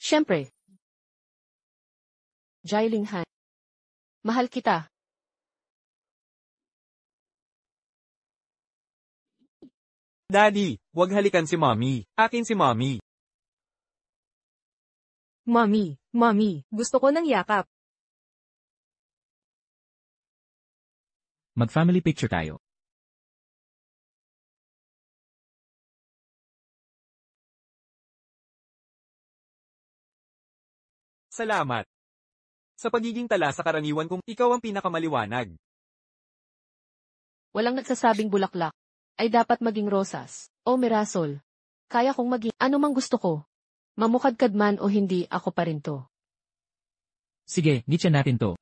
Siyempre. Jailing Han. Mahal kita. Daddy, wag halikan si Mommy. Akin si Mommy. Mommy, gusto ko ng yakap. Mag-family picture tayo. Salamat. Sa pagiging tala sa karaniwan kong ikaw ang pinakamaliwanag. Walang nagsasabing bulaklak. Ay dapat maging rosas. O mirasol. Kaya kong maging ano mang gusto ko. Mamukadkad man o hindi, ako pa rin to. Sige, ngitsa natin to.